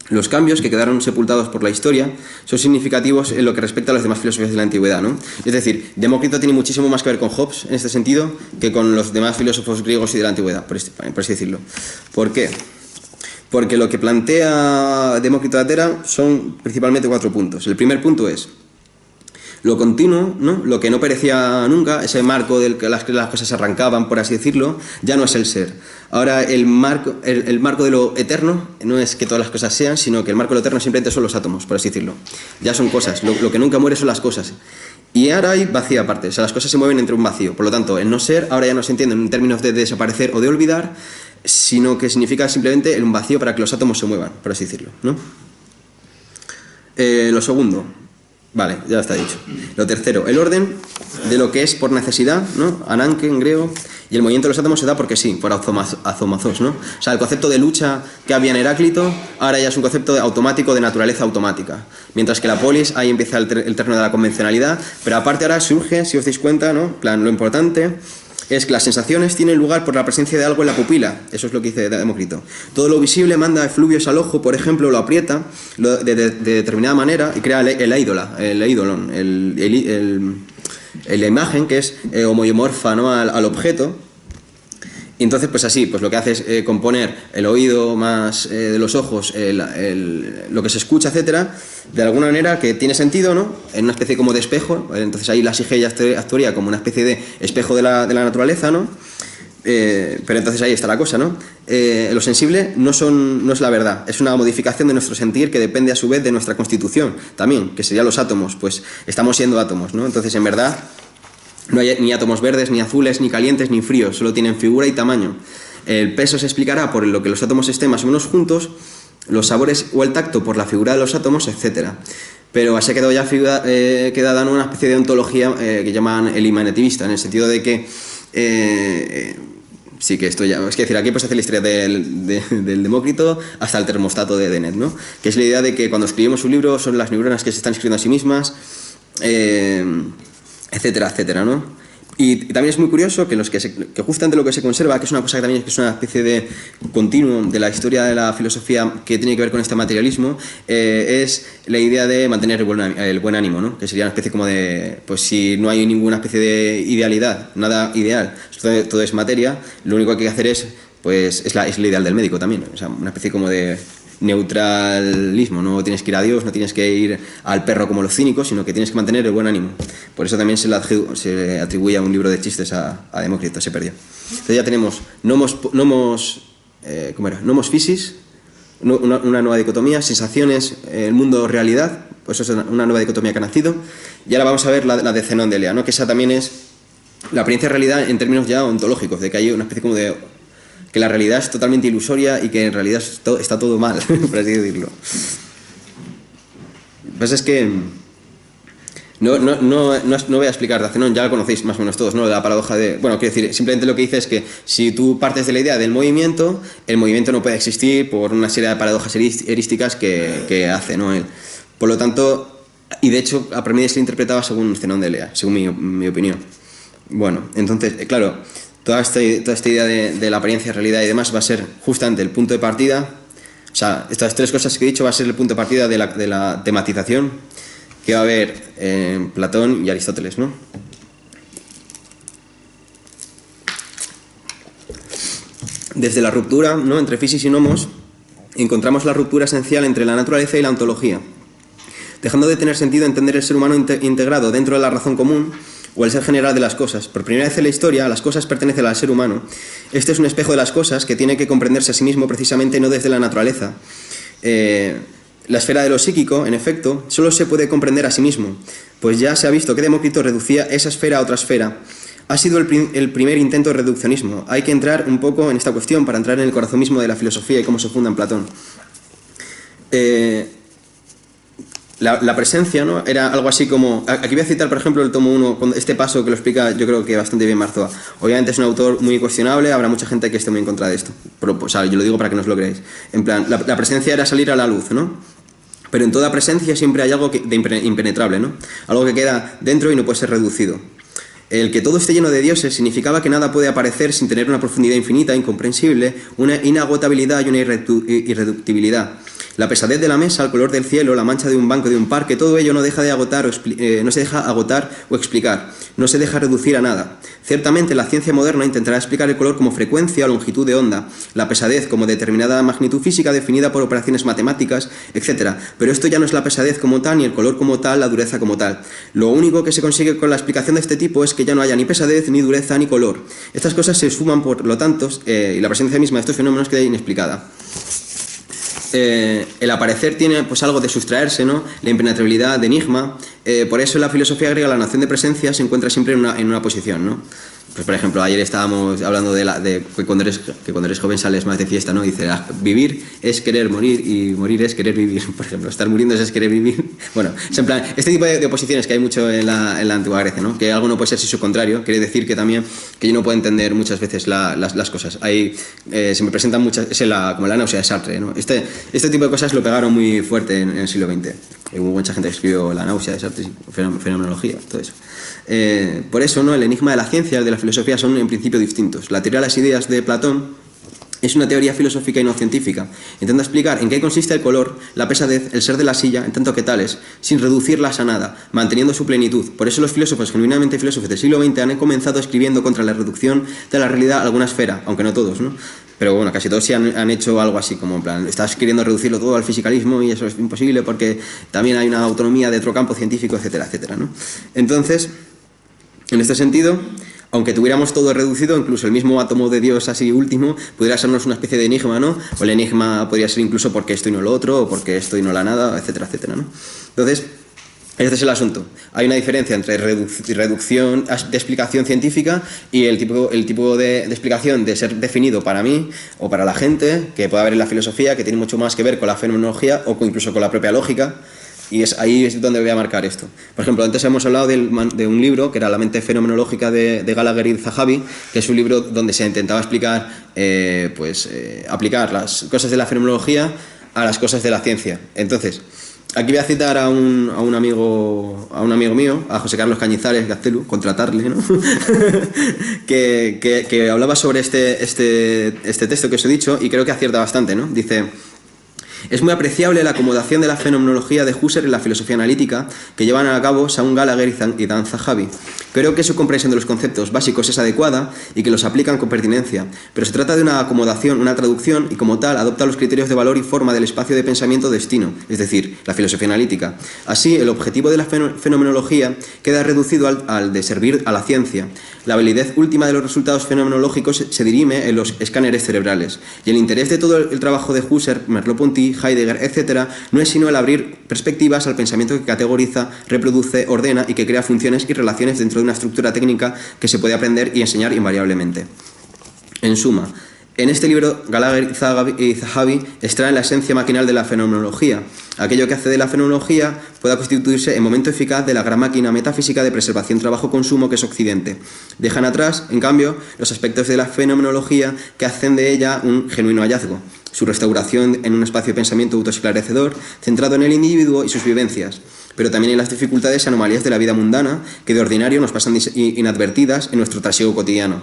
Los cambios que quedaron sepultados por la historia son significativos en lo que respecta a las demás filosofías de la antigüedad, ¿no? Es decir, Demócrito tiene muchísimo más que ver con Hobbes en este sentido que con los demás filósofos griegos y de la antigüedad, por así decirlo. ¿Por qué? Porque lo que plantea Demócrito de Atera son principalmente 4 puntos. El primer punto es lo continuo, ¿no? Lo que no perecía nunca, ese marco del que las cosas arrancaban, por así decirlo, ya no es el ser. Ahora el marco de lo eterno no es que todas las cosas sean, sino que el marco de lo eterno simplemente son los átomos, por así decirlo. Ya son cosas, lo que nunca muere son las cosas. Y ahora hay vacío aparte, o sea, las cosas se mueven entre un vacío. Por lo tanto, el no ser ahora ya no se entiende en términos de desaparecer o de olvidar, sino que significa simplemente un vacío para que los átomos se muevan, por así decirlo, ¿no? Lo segundo, vale, ya está dicho. Lo tercero, el orden de lo que es por necesidad, ¿no? Ananke en griego, y el movimiento de los átomos se da porque sí, por azomazos, ¿no? O sea, el concepto de lucha que había en Heráclito, ahora ya es un concepto automático de naturaleza automática. Mientras que la polis, ahí empieza el terreno de la convencionalidad, pero aparte ahora surge, si os dais cuenta, ¿no? Plan, lo importante es que las sensaciones tienen lugar por la presencia de algo en la pupila. Eso es lo que dice Demócrito. Todo lo visible manda efluvios al ojo, por ejemplo, lo aprieta de determinada manera y crea el eidolon, la imagen que es homoiomorfa, ¿no? al objeto. Y entonces, pues así, pues lo que hace es componer el oído más de los ojos, lo que se escucha, etcétera, de alguna manera que tiene sentido, ¿no? En una especie como de espejo. Entonces ahí la psique ya actuaría como una especie de espejo de la naturaleza, ¿no? Pero entonces ahí está la cosa, ¿no? Lo sensible no es la verdad, es una modificación de nuestro sentir que depende a su vez de nuestra constitución también, que serían los átomos, pues estamos siendo átomos, ¿no? Entonces en verdad no hay ni átomos verdes, ni azules, ni calientes, ni fríos, solo tienen figura y tamaño. El peso se explicará por lo que los átomos estén más o menos juntos, los sabores o el tacto por la figura de los átomos, etc. Pero así ha quedado ya quedada una especie de ontología que llaman el imaginativista, en el sentido de que sí que esto ya... Es decir, aquí puedes hacer la historia del Demócrito hasta el termostato de Dennett, ¿no? Que es la idea de que cuando escribimos un libro son las neuronas que se están escribiendo a sí mismas, etcétera, etcétera, ¿no? Y también es muy curioso que, que justamente lo que se conserva, que es una cosa que también que es una especie de continuo de la historia de la filosofía que tiene que ver con este materialismo, es la idea de mantener el buen ánimo, ¿no? Que sería una especie como de, pues si no hay ninguna especie de idealidad, nada ideal, todo es materia, lo único que hay que hacer es, pues, es el ideal del médico también, o sea, una especie como de neutralismo, no tienes que ir a Dios, no tienes que ir al perro como los cínicos, sino que tienes que mantener el buen ánimo. Por eso también se le atribuye a un libro de chistes a Demócrito, se perdió. Entonces ya tenemos nomos physis, una nueva dicotomía, sensaciones, el mundo realidad, pues eso es una nueva dicotomía que ha nacido. Y ahora vamos a ver la de Zenón de Elea, ¿no? Que esa también es la apariencia de realidad en términos ya ontológicos, de que hay una especie como de... que la realidad es totalmente ilusoria y que en realidad está todo mal, por así decirlo. Pues es que no voy a explicar de Zenón, ya lo conocéis más o menos todos, ¿no? La paradoja de... Bueno, quiero decir, simplemente lo que dice es que si tú partes de la idea del movimiento, el movimiento no puede existir por una serie de paradojas erísticas que hace, ¿no? Él. Por lo tanto, y de hecho, a Parménides se interpretaba según Zenón de Elea, según mi opinión. Bueno, entonces, claro... Toda esta idea de la apariencia, realidad y demás va a ser justamente el punto de partida. O sea, estas tres cosas que he dicho va a ser el punto de partida de la tematización que va a haber en Platón y Aristóteles, ¿no? Desde la ruptura, ¿no?, entre physis y nomos, encontramos la ruptura esencial entre la naturaleza y la ontología, dejando de tener sentido entender el ser humano integrado dentro de la razón común o el ser general de las cosas. Por primera vez en la historia, las cosas pertenecen al ser humano. Este es un espejo de las cosas que tiene que comprenderse a sí mismo precisamente no desde la naturaleza. La esfera de lo psíquico, en efecto, solo se puede comprender a sí mismo, pues ya se ha visto que Demócrito reducía esa esfera a otra esfera. Ha sido el primer intento de reduccionismo. Hay que entrar un poco en esta cuestión para entrar en el corazón mismo de la filosofía y cómo se funda en Platón. La presencia, ¿no?, era algo así como... Aquí voy a citar, por ejemplo, el tomo 1, con este paso que lo explica, yo creo que bastante bien Marzoa. Obviamente es un autor muy cuestionable, habrá mucha gente que esté muy en contra de esto. Pero, o sea, yo lo digo para que no os lo creáis. En plan, la presencia era salir a la luz, ¿no? Pero en toda presencia siempre hay algo de impenetrable, ¿no? Algo que queda dentro y no puede ser reducido. El que todo esté lleno de dioses significaba que nada puede aparecer sin tener una profundidad infinita, incomprensible, una inagotabilidad y una irreductibilidad. La pesadez de la mesa, el color del cielo, la mancha de un banco de un parque, todo ello no se deja agotar o explicar, no se deja reducir a nada. Ciertamente la ciencia moderna intentará explicar el color como frecuencia o longitud de onda, la pesadez como determinada magnitud física definida por operaciones matemáticas, etc. Pero esto ya no es la pesadez como tal, ni el color como tal, la dureza como tal. Lo único que se consigue con la explicación de este tipo es que ya no haya ni pesadez, ni dureza, ni color. Estas cosas se esfuman, por lo tanto, y la presencia misma de estos fenómenos queda inexplicada. El aparecer tiene pues algo de sustraerse, ¿no? La impenetrabilidad de enigma. Por eso en la filosofía griega la noción de presencia se encuentra siempre en una posición, ¿no? Pues por ejemplo, ayer estábamos hablando de que cuando eres joven sales más de fiesta, ¿no? Dice, vivir es querer morir y morir es querer vivir. Por ejemplo, estar muriendo es querer vivir. Bueno, es en plan, este tipo de oposiciones que hay mucho en la antigua Grecia, ¿no? Que algo no puede ser si su contrario, quiere decir que también que yo no puedo entender muchas veces las cosas. Ahí se me presentan muchas, como la náusea de Sartre, ¿no? Este tipo de cosas lo pegaron muy fuerte en el siglo XX. Hubo mucha gente que escribió la náusea de Sartre, fenomenología, todo eso. Por eso, ¿no?, el enigma de la ciencia y el de la filosofía son en principio distintos. La teoría de las ideas de Platón es una teoría filosófica y no científica. Intenta explicar en qué consiste el color, la pesadez, el ser de la silla, en tanto que tales, sin reducirlas a nada, manteniendo su plenitud. Por eso los filósofos, genuinamente filósofos del siglo XX, han comenzado escribiendo contra la reducción de la realidad a alguna esfera, aunque no todos, ¿no? Pero bueno, casi todos sí han hecho algo así, como en plan, estás queriendo reducirlo todo al fisicalismo y eso es imposible porque también hay una autonomía de otro campo científico, etcétera, etcétera, ¿no? Entonces, en este sentido, aunque tuviéramos todo reducido, incluso el mismo átomo de Dios así último, pudiera sernos una especie de enigma, ¿no? O el enigma podría ser incluso porque esto y no lo otro, o porque esto y no la nada, etcétera, etcétera, ¿no? Entonces, este es el asunto. Hay una diferencia entre reducción de explicación científica y el tipo de explicación de ser definido para mí o para la gente, que puede haber en la filosofía, que tiene mucho más que ver con la fenomenología o incluso con la propia lógica, ahí es donde voy a marcar esto. Por ejemplo, antes hemos hablado de un libro que era La mente fenomenológica de Gallagher y Zahavi, que es un libro donde se intentaba explicar, aplicar las cosas de la fenomenología a las cosas de la ciencia. Entonces, aquí voy a citar a un amigo mío, a José Carlos Cañizares Gaztelu, contratarle, ¿no? que hablaba sobre este texto que os he dicho y creo que acierta bastante, ¿no? Dice: es muy apreciable la acomodación de la fenomenología de Husserl en la filosofía analítica que llevan a cabo Saúl Gallagher y Dan Zahavi. Creo que su comprensión de los conceptos básicos es adecuada y que los aplican con pertinencia, pero se trata de una acomodación, una traducción, y como tal adopta los criterios de valor y forma del espacio de pensamiento destino, es decir, la filosofía analítica. Así, el objetivo de la fenomenología queda reducido al de servir a la ciencia. La validez última de los resultados fenomenológicos se dirime en los escáneres cerebrales, y el interés de todo el trabajo de Husserl, Merleau-Ponty, Heidegger, etc., no es sino el abrir perspectivas al pensamiento que categoriza, reproduce, ordena y que crea funciones y relaciones dentro de una estructura técnica que se puede aprender y enseñar invariablemente. En suma, en este libro, Gallagher y Zahavi extraen la esencia maquinal de la fenomenología, aquello que hace de la fenomenología pueda constituirse en momento eficaz de la gran máquina metafísica de preservación, trabajo, consumo que es Occidente. Dejan atrás, en cambio, los aspectos de la fenomenología que hacen de ella un genuino hallazgo, su restauración en un espacio de pensamiento autoesclarecedor, centrado en el individuo y sus vivencias, pero también en las dificultades y anomalías de la vida mundana que de ordinario nos pasan inadvertidas en nuestro trasiego cotidiano.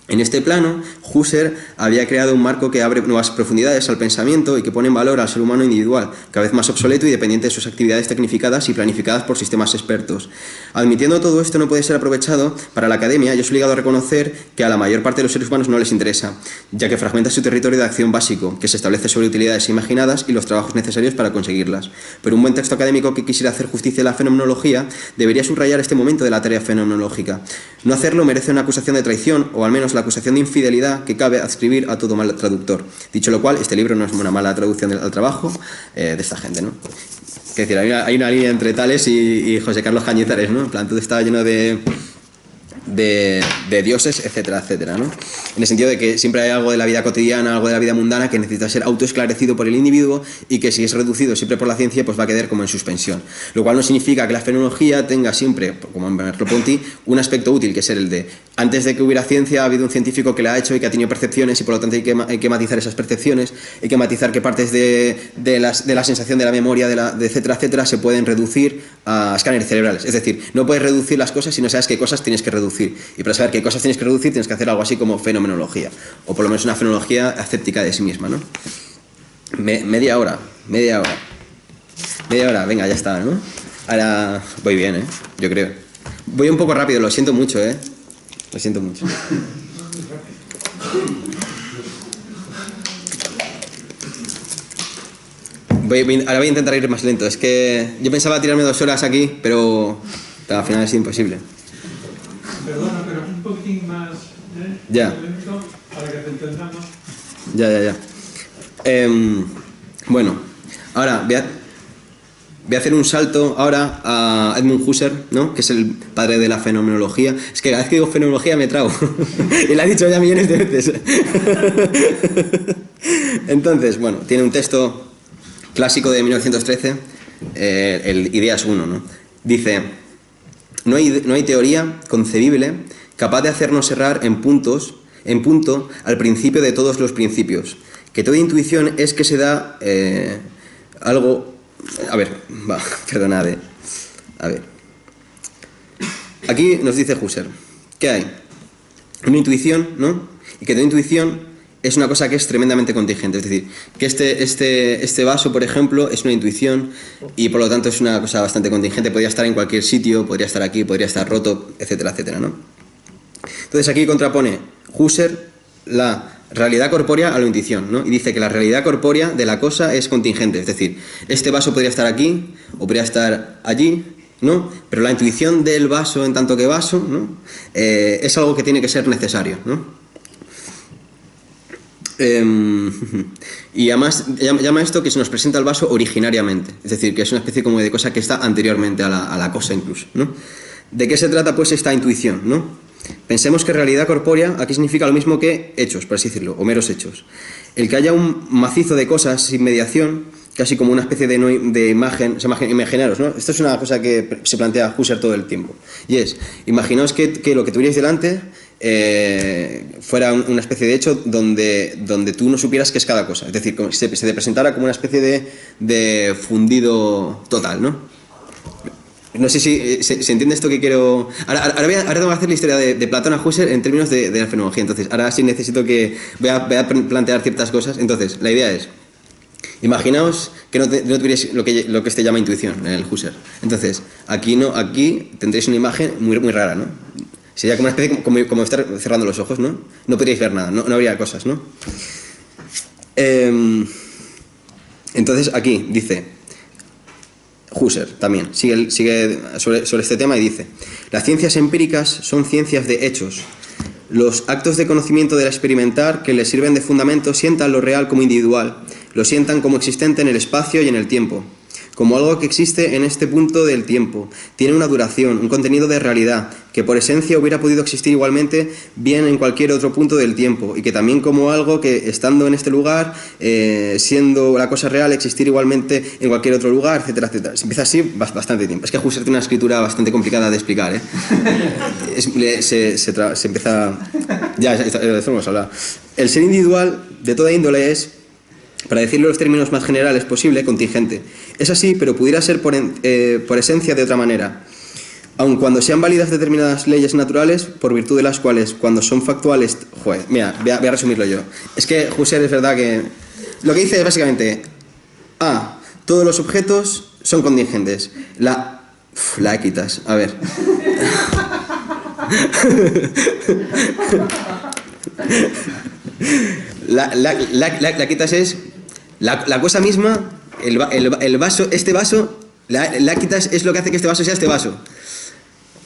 En este plano, Husserl había creado un marco que abre nuevas profundidades al pensamiento y que pone en valor al ser humano individual, cada vez más obsoleto y dependiente de sus actividades tecnificadas y planificadas por sistemas expertos. Admitiendo todo esto no puede ser aprovechado para la academia, y es obligado a reconocer que a la mayor parte de los seres humanos no les interesa, ya que fragmenta su territorio de acción básico, que se establece sobre utilidades imaginadas y los trabajos necesarios para conseguirlas. Pero un buen texto académico que quisiera hacer justicia a la fenomenología debería subrayar este momento de la tarea fenomenológica. No hacerlo merece una acusación de traición, o al menos la acusación de infidelidad que cabe adscribir a todo mal traductor. Dicho lo cual, este libro no es una mala traducción al trabajo de esta gente, ¿no? Es decir, hay una línea entre Tales y José Carlos Cañizares, ¿no? En plan, todo está lleno de dioses, etcétera, etcétera, ¿no? En el sentido de que siempre hay algo de la vida cotidiana, algo de la vida mundana que necesita ser autoesclarecido por el individuo y que si es reducido siempre por la ciencia, pues va a quedar como en suspensión. Lo cual no significa que la fenomenología tenga siempre, como en Merleau-Ponty, un aspecto útil, que es el de antes de que hubiera ciencia ha habido un científico que la ha hecho y que ha tenido percepciones y por lo tanto hay que matizar esas percepciones, hay que matizar qué partes de la sensación de la memoria, de etcétera, etcétera, se pueden reducir a escáneres cerebrales. Es decir, no puedes reducir las cosas si no sabes qué cosas tienes que reducir. Y para saber qué cosas tienes que reducir tienes que hacer algo así como fenomenología, o por lo menos una fenomenología escéptica de sí misma, ¿no? Media hora, venga, ya está, ¿no? Ahora voy bien, ¿eh? Yo creo. Voy un poco rápido, lo siento mucho, ¿eh? Lo siento mucho. Ahora voy a intentar ir más lento. Es que yo pensaba tirarme 2 horas aquí, pero al final es imposible. Perdona, pero un poquitín más ya. lento para que te entendamos. Ya. Bueno, ahora voy a hacer un salto ahora a Edmund Husserl, ¿no? Que es el padre de la fenomenología. Es que cada vez que digo fenomenología me trago. Y lo ha dicho ya millones de veces. Entonces, bueno, tiene un texto clásico de 1913, el Ideas 1, ¿no? Dice: no hay teoría concebible capaz de hacernos errar en punto al principio de todos los principios, que toda intuición es que se da algo... perdonad. A ver. Aquí nos dice Husserl, ¿qué hay? Una intuición, ¿no? Y que toda intuición es una cosa que es tremendamente contingente, es decir, que este vaso, por ejemplo, es una intuición y por lo tanto es una cosa bastante contingente, podría estar en cualquier sitio, podría estar aquí, podría estar roto, etcétera, etcétera, ¿no? Entonces aquí contrapone Husserl la realidad corpórea a la intuición, ¿no? Y dice que la realidad corpórea de la cosa es contingente, es decir, este vaso podría estar aquí o podría estar allí, ¿no? Pero la intuición del vaso en tanto que vaso, ¿no? Es algo que tiene que ser necesario, ¿no? Y además llama esto que se nos presenta el vaso originariamente, es decir, que es una especie como de cosa que está anteriormente a la cosa incluso, ¿no? ¿De qué se trata pues esta intuición, ¿no? Pensemos que realidad corpórea aquí significa lo mismo que hechos, por así decirlo, o meros hechos. El que haya un macizo de cosas sin mediación casi como una especie de imagen, o sea, imaginaros, ¿no? Esto es una cosa que se plantea Husserl todo el tiempo, y es, imaginaos que lo que tuvierais delante fuera una especie de hecho donde tú no supieras qué es cada cosa, es decir, se te presentara como una especie de fundido total, ¿no? No sé si se entiende esto que quiero... Ahora tengo que hacer la historia de Platón a Husserl en términos de la fenomenología, entonces ahora sí necesito que... Voy a plantear ciertas cosas, entonces la idea es... Imaginaos que no tuvierais lo que se llama intuición en el Husserl. Entonces, aquí tendréis una imagen muy rara, ¿no? Sería como una especie como estar cerrando los ojos, ¿no? No podríais ver nada, no habría cosas, ¿no? Entonces, aquí dice Husserl también, sigue sobre este tema y dice: las ciencias empíricas son ciencias de hechos. Los actos de conocimiento del experimentar que les sirven de fundamento sientan lo real como individual, lo sientan como existente en el espacio y en el tiempo, como algo que existe en este punto del tiempo, tiene una duración, un contenido de realidad, que por esencia hubiera podido existir igualmente bien en cualquier otro punto del tiempo, y que también como algo que, estando en este lugar, siendo la cosa real, existir igualmente en cualquier otro lugar, etcétera, etcétera. Se empieza así bastante tiempo. Es que Husserl tiene una escritura bastante complicada de explicar, ¿eh? Se empieza... Ya, de eso hemos hablado. El ser individual de toda índole es, para decirlo en los términos más generales posible, contingente. Es así, pero pudiera ser por esencia de otra manera. Aun cuando sean válidas determinadas leyes naturales, por virtud de las cuales, cuando son factuales... Joder, mira, voy a resumirlo yo. Es que Husserl es verdad que... Lo que dice es básicamente... todos los objetos son contingentes. La quitas, a ver... La quitas es la cosa misma, el vaso, este vaso, la quitas es lo que hace que este vaso sea este vaso.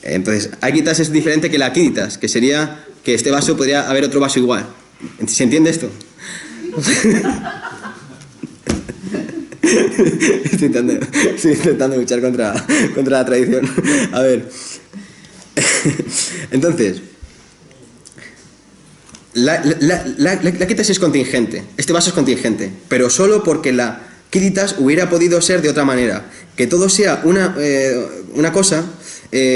Entonces, aquitas es diferente que la quitas, que sería que este vaso podría haber otro vaso igual. ¿Se entiende esto? Estoy intentando luchar contra la tradición. A ver. Entonces, la quitas es contingente, este vaso es contingente, pero solo porque la quitas hubiera podido ser de otra manera. Que todo sea una cosa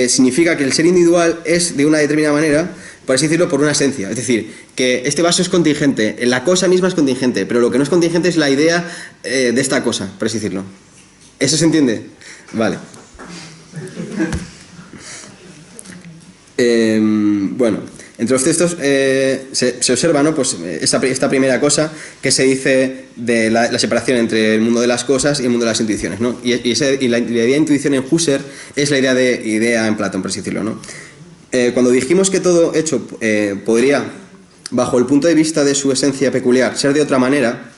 significa que el ser individual es de una determinada manera, por así decirlo, por una esencia. Es decir, que este vaso es contingente, la cosa misma es contingente, pero lo que no es contingente es la idea de esta cosa, por así decirlo. ¿Eso se entiende? Vale. Bueno, entre los textos se observa, ¿no? Pues esta primera cosa que se dice de la separación entre el mundo de las cosas y el mundo de las intuiciones, ¿no? Y la idea de intuición en Husserl es la idea de idea en Platón, por así decirlo, ¿no? Cuando dijimos que todo hecho podría, bajo el punto de vista de su esencia peculiar, ser de otra manera,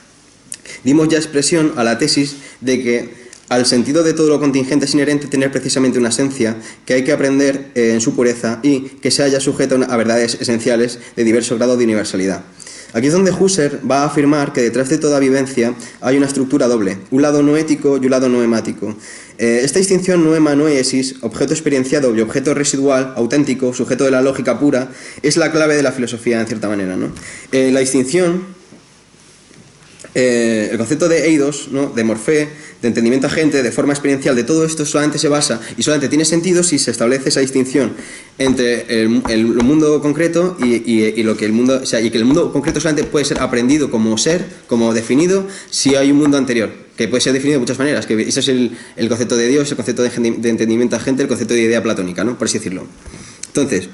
dimos ya expresión a la tesis de que al sentido de todo lo contingente es inherente tener precisamente una esencia que hay que aprender en su pureza y que se halla sujeta a verdades esenciales de diverso grado de universalidad. Aquí es donde Husserl va a afirmar que detrás de toda vivencia hay una estructura doble, un lado noético y un lado noemático. Esta distinción noema-noesis, objeto experienciado y objeto residual, auténtico, sujeto de la lógica pura, es la clave de la filosofía en cierta manera, ¿no? La distinción... el concepto de eidos, ¿no? De morfé, de entendimiento agente, de forma experiencial, de todo esto solamente se basa y solamente tiene sentido si se establece esa distinción entre el mundo concreto y lo que el mundo, o sea, y que el mundo concreto solamente puede ser aprendido como ser, como definido, si hay un mundo anterior, que puede ser definido de muchas maneras, que eso es el concepto de Dios, el concepto de entendimiento agente, el concepto de idea platónica, ¿no? Por así decirlo. Entonces,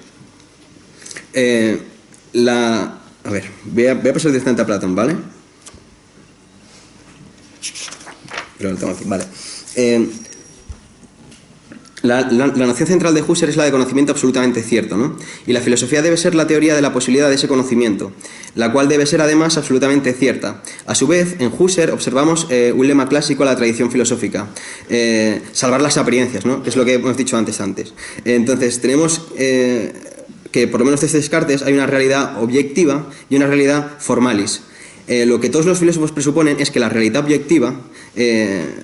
a ver, voy a pasar directamente a Platón, ¿vale? Pero lo tengo aquí, vale. La noción central de Husserl es la de conocimiento absolutamente cierto, ¿no? Y la filosofía debe ser la teoría de la posibilidad de ese conocimiento, la cual debe ser además absolutamente cierta. A su vez, en Husserl observamos un lema clásico a la tradición filosófica, salvar las apariencias, ¿no? Que es lo que hemos dicho antes. Entonces, tenemos que por lo menos desde Descartes hay una realidad objetiva y una realidad formalis. Lo que todos los filósofos presuponen es que la realidad objetiva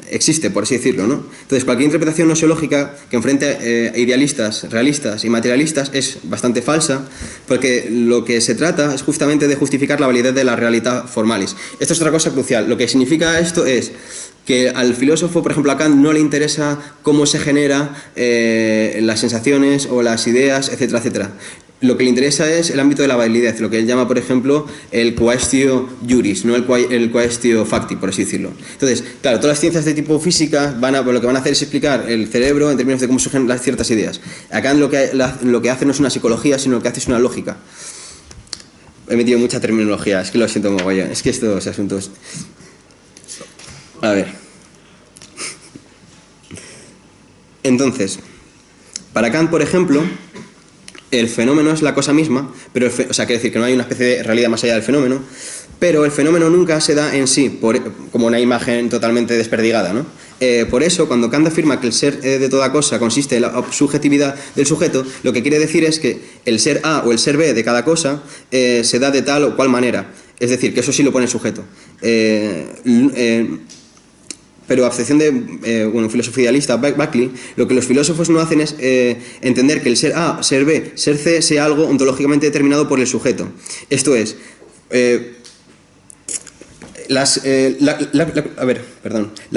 existe, por así decirlo, ¿no? Entonces, cualquier interpretación nosiológica que enfrente idealistas, realistas y materialistas es bastante falsa, porque lo que se trata es justamente de justificar la validez de la realidad formalis. Esto es otra cosa crucial. Lo que significa esto es que al filósofo, por ejemplo a Kant, no le interesa cómo se generan las sensaciones o las ideas, etcétera, etcétera. Lo que le interesa es el ámbito de la validez, lo que él llama, por ejemplo, el quaestio juris, no el quaestio facti, por así decirlo. Entonces, claro, todas las ciencias de tipo física lo que van a hacer es explicar el cerebro en términos de cómo surgen las ciertas ideas. Acá lo que hace no es una psicología, sino lo que hace es una lógica. He metido mucha terminología, es que lo siento mogollón, es que estos asuntos... A ver. Entonces, para Kant, por ejemplo, el fenómeno es la cosa misma, pero o sea, quiere decir que no hay una especie de realidad más allá del fenómeno, pero el fenómeno nunca se da en sí, como una imagen totalmente desperdigada, ¿no? Por eso, cuando Kant afirma que el ser de toda cosa consiste en la subjetividad del sujeto, lo que quiere decir es que el ser A o el ser B de cada cosa se da de tal o cual manera. Es decir, que eso sí lo pone el sujeto. Pero a excepción de un filósofo idealista, Berkeley, lo que los filósofos no hacen es entender que el ser A, ser B, ser C sea algo ontológicamente determinado por el sujeto. Esto es, la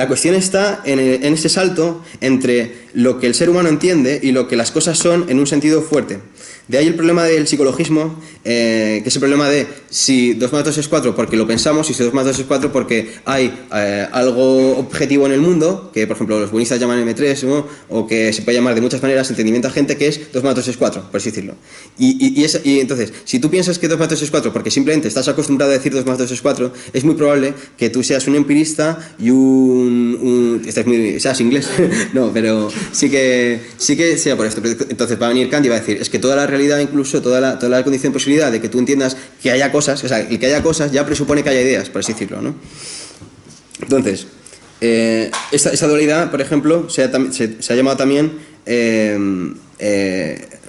cuestión está en ese salto entre lo que el ser humano entiende y lo que las cosas son en un sentido fuerte. De ahí el problema del psicologismo, que es el problema de si 2 más 2 es 4 porque lo pensamos, y si 2 más 2 es 4 porque hay algo objetivo en el mundo, que por ejemplo los buenistas llaman M3, ¿no? O que se puede llamar de muchas maneras entendimiento agente, que es 2 más 2 es 4, por así decirlo. Y entonces, si tú piensas que 2 más 2 es 4 porque simplemente estás acostumbrado a decir 2 más 2 es 4, es muy probable que tú seas un empirista y seas inglés. No, pero sí que sea por esto. Entonces va a venir Kant y va a decir, es que toda la realidad, incluso toda la condición de posibilidad de que tú entiendas que haya cosas, o sea, el que haya cosas ya presupone que haya ideas, por así decirlo, ¿no? Entonces, esta dualidad, por ejemplo, se ha llamado también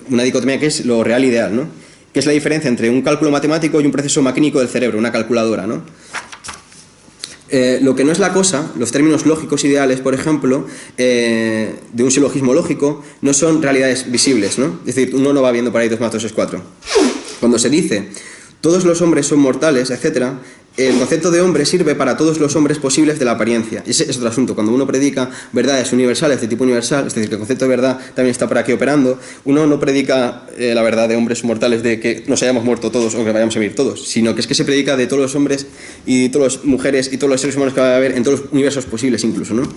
una dicotomía que es lo real e ideal, ¿no? Que es la diferencia entre un cálculo matemático y un proceso maquínico del cerebro, una calculadora, ¿no? Lo que no es la cosa, los términos lógicos ideales, por ejemplo, de un silogismo lógico, no son realidades visibles, ¿no? Es decir, uno no va viendo por ahí 2 más 2 es 4. Cuando se dice todos los hombres son mortales, etc., el concepto de hombre sirve para todos los hombres posibles de la apariencia. Ese es otro asunto. Cuando uno predica verdades universales de tipo universal, es decir, que el concepto de verdad también está por aquí operando, uno no predica la verdad de hombres mortales de que nos hayamos muerto todos o que vayamos a vivir todos, sino que es que se predica de todos los hombres y todas las mujeres y todos los seres humanos que va a haber en todos los universos posibles incluso, ¿no?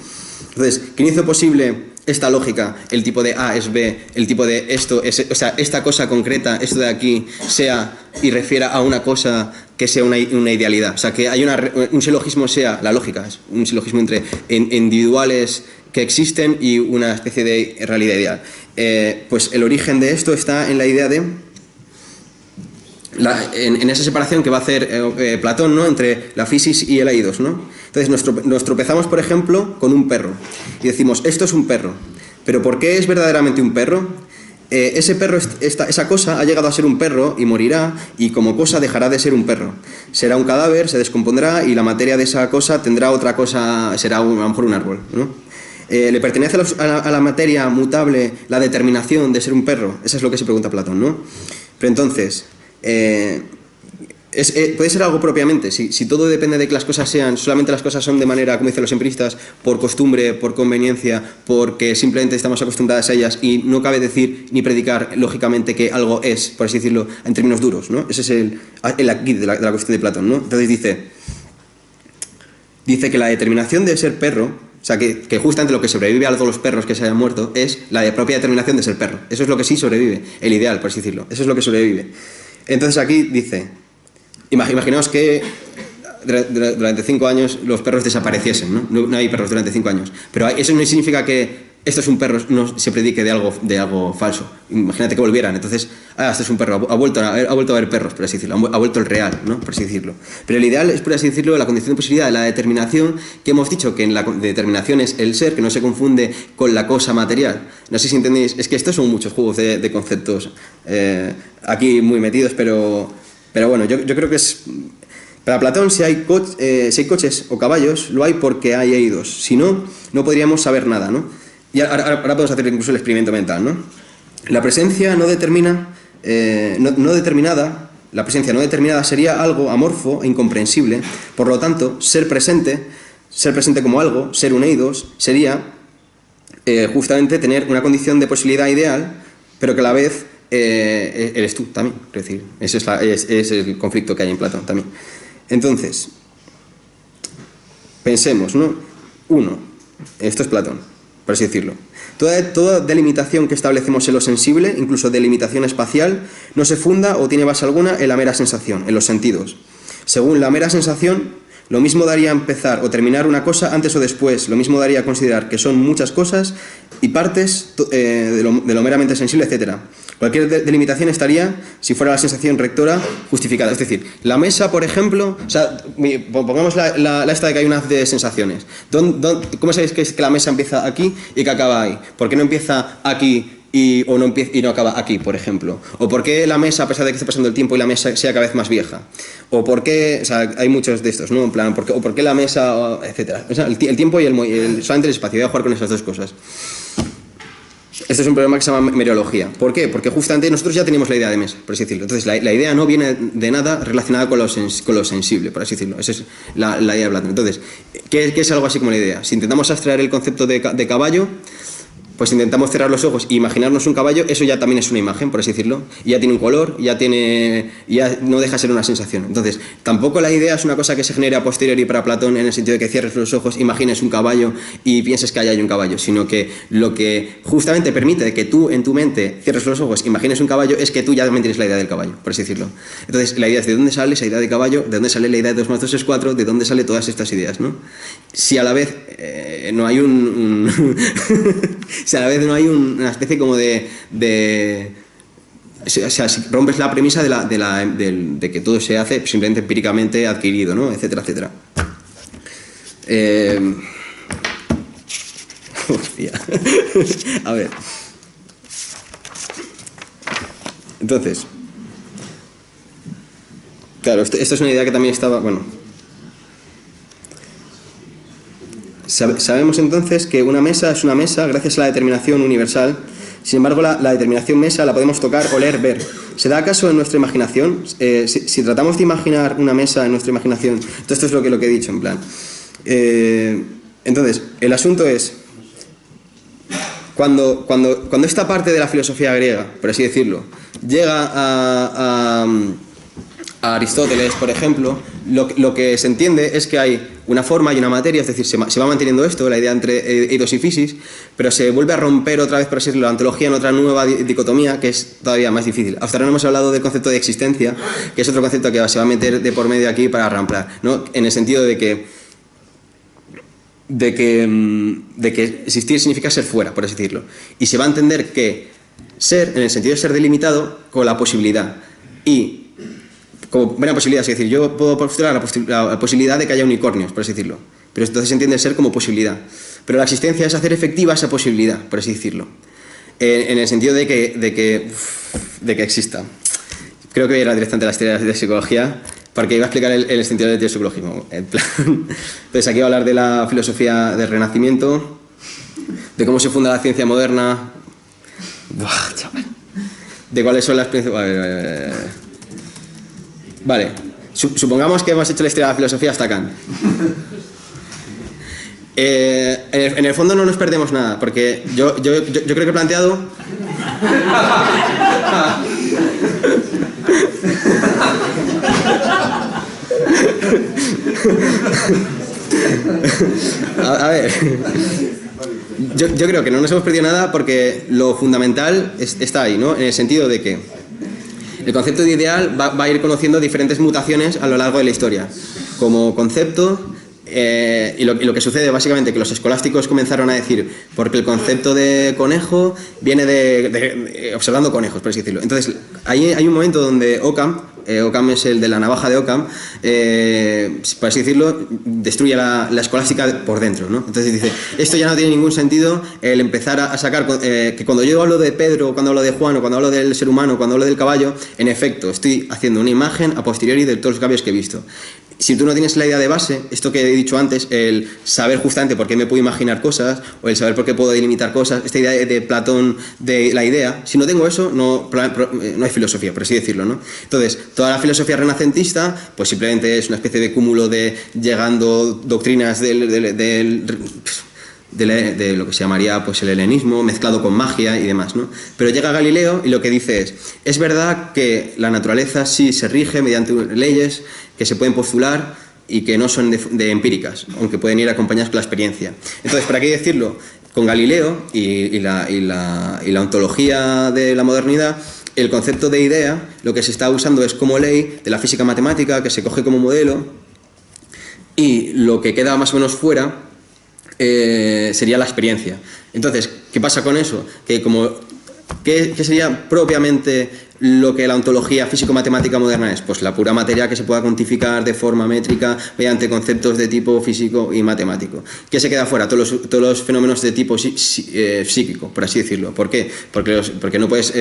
Entonces, ¿quién hizo posible esta lógica? El tipo de A es B, el tipo de esto es... O sea, esta cosa concreta, esto de aquí, sea y refiera a una cosa que sea una idealidad. O sea, que hay un silogismo sea... La lógica es un silogismo entre individuales que existen y una especie de realidad ideal. Pues el origen de esto está en la idea de... en esa separación que va a hacer Platón, ¿no? Entre la physis y el eidos, ¿no? Entonces nos tropezamos, por ejemplo, con un perro y decimos, esto es un perro, pero ¿por qué es verdaderamente un perro? Ese perro, esa cosa ha llegado a ser un perro y morirá, y como cosa dejará de ser un perro. Será un cadáver, se descompondrá y la materia de esa cosa tendrá otra cosa, será a lo mejor un árbol, ¿no? ¿Le pertenece a la materia mutable la determinación de ser un perro? Eso es lo que se pregunta Platón, ¿no? Pero entonces... puede ser algo propiamente, si todo depende de que las cosas sean, solamente las cosas son de manera, como dicen los empiristas, por costumbre, por conveniencia, porque simplemente estamos acostumbradas a ellas y no cabe decir ni predicar lógicamente que algo es, por así decirlo, en términos duros, ¿no? Ese es el aquí de la cuestión de Platón, ¿no? Entonces dice que la determinación de ser perro, o sea, que justamente lo que sobrevive a todos los perros que se hayan muerto es la propia determinación de ser perro. Eso es lo que sí sobrevive, el ideal, por así decirlo. Eso es lo que sobrevive. Entonces aquí dice, imaginaos que durante 5 años los perros desapareciesen, ¿no? No hay perros durante 5 años. Pero eso no significa que esto es un perro, no se predique de algo falso. Imagínate que volvieran, entonces, esto es un perro, ha vuelto a haber perros, por así decirlo, ha vuelto el real, ¿no? Por así decirlo. Pero el ideal es, por así decirlo, la condición de posibilidad de la determinación, que hemos dicho que en la determinación es el ser, que no se confunde con la cosa material. No sé si entendéis, es que estos son muchos juegos de conceptos aquí muy metidos, pero bueno, yo creo que es... Para Platón, si hay coches o caballos, lo hay porque hay eidos. Si no, no podríamos saber nada, ¿no? Y ahora podemos hacer incluso el experimento mental, ¿no? La presencia no determinada sería algo amorfo e incomprensible. Por lo tanto, ser presente ser presente como algo, ser un eidos, sería justamente tener una condición de posibilidad ideal, pero que a la vez eres tú también. Es decir, ese es el conflicto que hay en Platón también. Entonces, pensemos, ¿no? Uno, esto es Platón, por así decirlo. Toda delimitación que establecemos en lo sensible, incluso delimitación espacial, no se funda o tiene base alguna en la mera sensación, en los sentidos. Según la mera sensación, lo mismo daría empezar o terminar una cosa antes o después, lo mismo daría considerar que son muchas cosas y partes de lo meramente sensible, etc. Cualquier delimitación estaría, si fuera la sensación rectora, justificada. Es decir, la mesa, por ejemplo, o sea, pongamos la esta de que hay una de sensaciones. ¿Cómo sabéis que la mesa empieza aquí y que acaba ahí? ¿Por qué no empieza aquí y no acaba aquí, por ejemplo? ¿O por qué la mesa, a pesar de que esté pasando el tiempo y la mesa sea cada vez más vieja? ¿O por qué, o sea, hay muchos de estos, ¿no? En plan, ¿por qué la mesa, etcétera? O sea, el tiempo y solamente el espacio. Voy a jugar con esas dos cosas. Este es un problema que se llama meriología. ¿Por qué? Porque justamente nosotros ya teníamos la idea de mesa, por así decirlo. Entonces, la idea no viene de nada relacionada con lo sensible, por así decirlo. Esa es la idea de Platón. Entonces, ¿qué es algo así como la idea? Si intentamos abstraer el concepto de caballo, pues intentamos cerrar los ojos e imaginarnos un caballo, eso ya también es una imagen, por así decirlo, y ya tiene un color, ya no deja de ser una sensación. Entonces, tampoco la idea es una cosa que se genere a posteriori para Platón, en el sentido de que cierres los ojos, imagines un caballo y pienses que ahí hay un caballo, sino que lo que justamente permite que tú en tu mente cierres los ojos, imagines un caballo, es que tú ya también tienes la idea del caballo, por así decirlo. Entonces, la idea es de dónde sale esa idea de caballo, de dónde sale la idea de 2 más 2 es 4, de dónde salen todas estas ideas, ¿no? Si a la vez no hay si a la vez no hay una especie como de o sea, si rompes la premisa de que todo se hace simplemente empíricamente adquirido, ¿no? Etcétera, etcétera. Hostia. A ver. Entonces, claro, esto es una idea que también estaba, bueno. Sabemos entonces que una mesa es una mesa gracias a la determinación universal. Sin embargo, la determinación mesa la podemos tocar, oler, ver. ¿Se da acaso en nuestra imaginación? Si tratamos de imaginar una mesa en nuestra imaginación, esto es lo que he dicho, en plan. Entonces, el asunto es, cuando esta parte de la filosofía griega, por así decirlo, llega a Aristóteles, por ejemplo, lo que se entiende es que hay una forma y una materia, es decir, se va manteniendo esto, la idea entre eidos y physis, pero se vuelve a romper otra vez, por así decirlo, la ontología en otra nueva dicotomía que es todavía más difícil. Hasta ahora no hemos hablado del concepto de existencia, que es otro concepto que se va a meter de por medio aquí para ramplar, ¿no? En el sentido de que existir significa ser fuera, por así decirlo. Y se va a entender que ser, en el sentido de ser delimitado, con la posibilidad. Y como buena posibilidad, es decir, yo puedo postular la posibilidad de que haya unicornios, por así decirlo. Pero entonces se entiende el ser como posibilidad. Pero la existencia es hacer efectiva esa posibilidad, por así decirlo. En el sentido de que exista. Creo que era directamente las teorías de psicología, porque iba a explicar el sentido del teosicologismo. En plan. Entonces aquí voy a hablar de la filosofía del Renacimiento, de cómo se funda la ciencia moderna. Buah, chaval. De cuáles son las principales. Vale, supongamos que hemos hecho la historia de la filosofía hasta Kant. En el fondo no nos perdemos nada, porque yo creo que he planteado... A ver, yo creo que no nos hemos perdido nada porque lo fundamental está ahí, ¿no? En el sentido de que el concepto de ideal va a ir conociendo diferentes mutaciones a lo largo de la historia. Como concepto, y lo que sucede básicamente que los escolásticos comenzaron a decir, porque el concepto de conejo viene de observando conejos, por así decirlo. Entonces, hay un momento donde Occam es el de la navaja de Occam, por así decirlo, destruye la escolástica por dentro, ¿no? Entonces dice, esto ya no tiene ningún sentido el empezar a sacar, que cuando yo hablo de Pedro, cuando hablo de Juan, o cuando hablo del ser humano, cuando hablo del caballo, en efecto, estoy haciendo una imagen a posteriori de todos los caballos que he visto. si tú no tienes la idea de base, esto que he dicho antes, el saber justamente por qué me puedo imaginar cosas, o el saber por qué puedo delimitar cosas, esta idea de Platón, de la idea, si no tengo eso, no hay filosofía, por así decirlo, ¿no? Entonces, toda la filosofía renacentista, pues simplemente es una especie de cúmulo de llegando doctrinas de lo que se llamaría pues el helenismo, mezclado con magia y demás, ¿no? Pero llega Galileo y lo que dice es verdad que la naturaleza sí se rige mediante leyes que se pueden postular y que no son de empíricas, aunque pueden ir acompañadas con la experiencia. Entonces, ¿para qué decirlo? Con Galileo y la ontología de la modernidad, el concepto de idea, lo que se está usando es como ley de la física matemática, que se coge como modelo, y lo que queda más o menos fuera sería la experiencia. Entonces, ¿qué pasa con eso? Que ¿qué sería propiamente lo que la ontología físico-matemática moderna es? Pues la pura materia que se pueda cuantificar de forma métrica mediante conceptos de tipo físico y matemático. ¿Qué se queda fuera? Todos los fenómenos de tipo psíquico, por así decirlo. ¿Por qué? Porque no puedes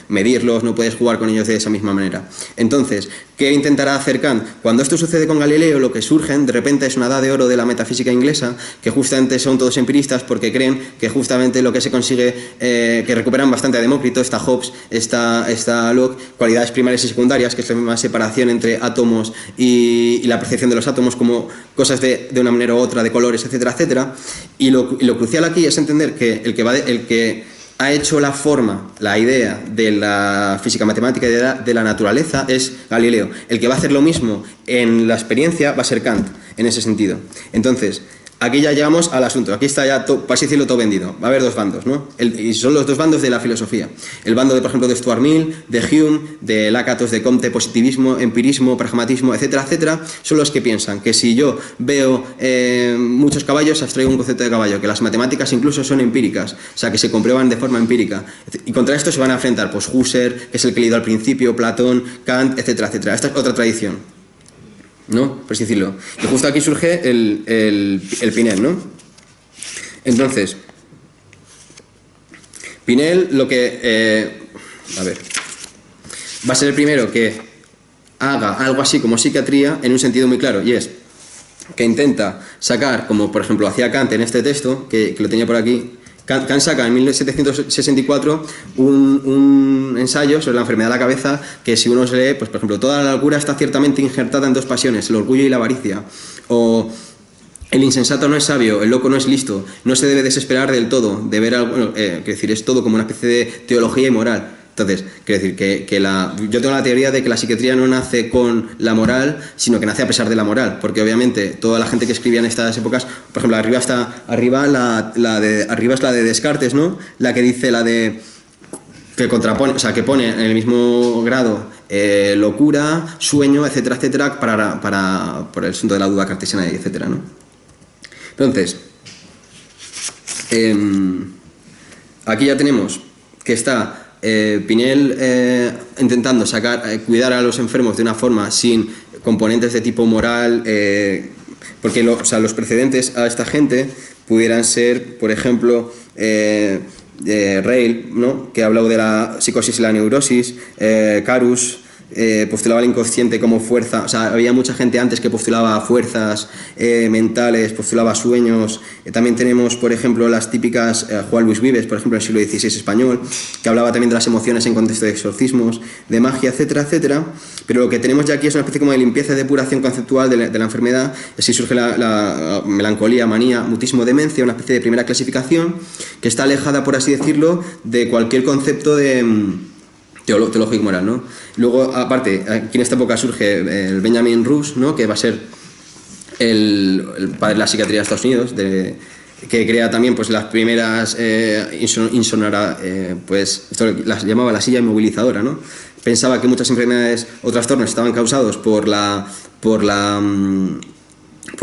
medirlos, no puedes jugar con ellos de esa misma manera. Entonces, ¿qué intentará hacer Kant? Cuando esto sucede con Galileo, lo que surgen de repente es una edad de oro de la metafísica inglesa, que justamente son todos empiristas porque creen que justamente lo que se consigue, que recuperan bastante a Demócrito, está Hobbes, está Locke, cualidades primarias y secundarias, que es la misma separación entre átomos y la percepción de los átomos como cosas de una manera u otra, de colores, etcétera, etcétera. Y lo crucial aquí es entender que el que ha hecho la forma, la idea de la física matemática y de la naturaleza es Galileo. El que va a hacer lo mismo en la experiencia va a ser Kant, en ese sentido. Entonces, aquí ya llegamos al asunto. Aquí está ya, para así decirlo, todo vendido. Va a haber dos bandos, ¿no? Y son los dos bandos de la filosofía. El bando, por ejemplo, de Stuart Mill, de Hume, de Lakatos, de Comte, positivismo, empirismo, pragmatismo, etcétera, etcétera, son los que piensan que si yo veo muchos caballos, abstraigo un concepto de caballo, que las matemáticas incluso son empíricas, o sea, que se comprueban de forma empírica. Y contra esto se van a enfrentar, pues, Husserl, que es el que he leído al principio, Platón, Kant, etcétera, etcétera. Esta es otra tradición, ¿no? Por así decirlo. Y justo aquí surge el Pinel, ¿no? Entonces, Pinel lo que... va a ser el primero que haga algo así como psiquiatría en un sentido muy claro, y es que intenta sacar, como por ejemplo hacía Kant en este texto, que lo tenía por aquí. Kant saca en 1764 un ensayo sobre la enfermedad de la cabeza que, si uno se lee, pues por ejemplo, toda la locura está ciertamente injertada en dos pasiones, el orgullo y la avaricia. O el insensato no es sabio, el loco no es listo, no se debe desesperar del todo, de ver algo, quiero decir, es todo como una especie de teología y moral. Entonces, quiero decir yo tengo la teoría de que la psiquiatría no nace con la moral, sino que nace a pesar de la moral, porque obviamente toda la gente que escribía en estas épocas, por ejemplo, arriba es la de Descartes, ¿no? La que dice que contrapone, o sea, que pone en el mismo grado locura, sueño, etcétera, etcétera, por el asunto de la duda cartesiana, etcétera, ¿no? Entonces, aquí ya tenemos que está Pinel intentando cuidar a los enfermos de una forma sin componentes de tipo moral, porque los precedentes a esta gente pudieran ser, por ejemplo, Reil, ¿no? Que ha hablado de la psicosis y la neurosis, Carus postulaba el inconsciente como fuerza, o sea, había mucha gente antes que postulaba fuerzas mentales, postulaba sueños. También tenemos, por ejemplo, las típicas Juan Luis Vives, por ejemplo, en el siglo XVI español, que hablaba también de las emociones en contexto de exorcismos, de magia, etcétera, etcétera. Pero lo que tenemos ya aquí es una especie como de limpieza y depuración conceptual de la enfermedad. Así surge la melancolía, manía, mutismo, demencia, una especie de primera clasificación que está alejada, por así decirlo, de cualquier concepto de teológico y moral, ¿no? Luego, aparte, aquí en esta época surge el Benjamin Rush, ¿no? Que va a ser el padre de la psiquiatría de Estados Unidos, que crea también pues las primeras pues esto las llamaba la silla inmovilizadora, ¿no? Pensaba que muchas enfermedades o trastornos estaban causados por la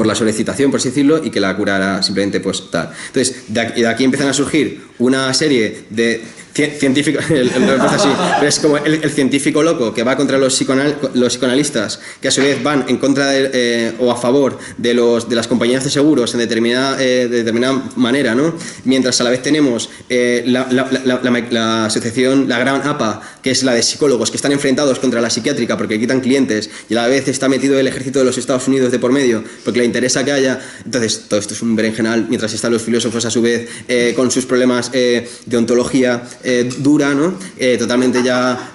sobreexcitación, por así decirlo, y que la cura era simplemente pues tal. Entonces, de aquí empiezan a surgir una serie de científico, así, pero es como el científico loco que va contra los psicoanalistas, que a su vez van en contra o a favor de las compañías de seguros de determinada manera, ¿no? Mientras a la vez tenemos la asociación, la gran APA, que es la de psicólogos que están enfrentados contra la psiquiátrica porque quitan clientes, y a la vez está metido el ejército de los Estados Unidos de por medio porque le interesa que haya. Entonces todo esto es un berenjenal, mientras están los filósofos a su vez con sus problemas de ontología dura, ¿no? Totalmente ya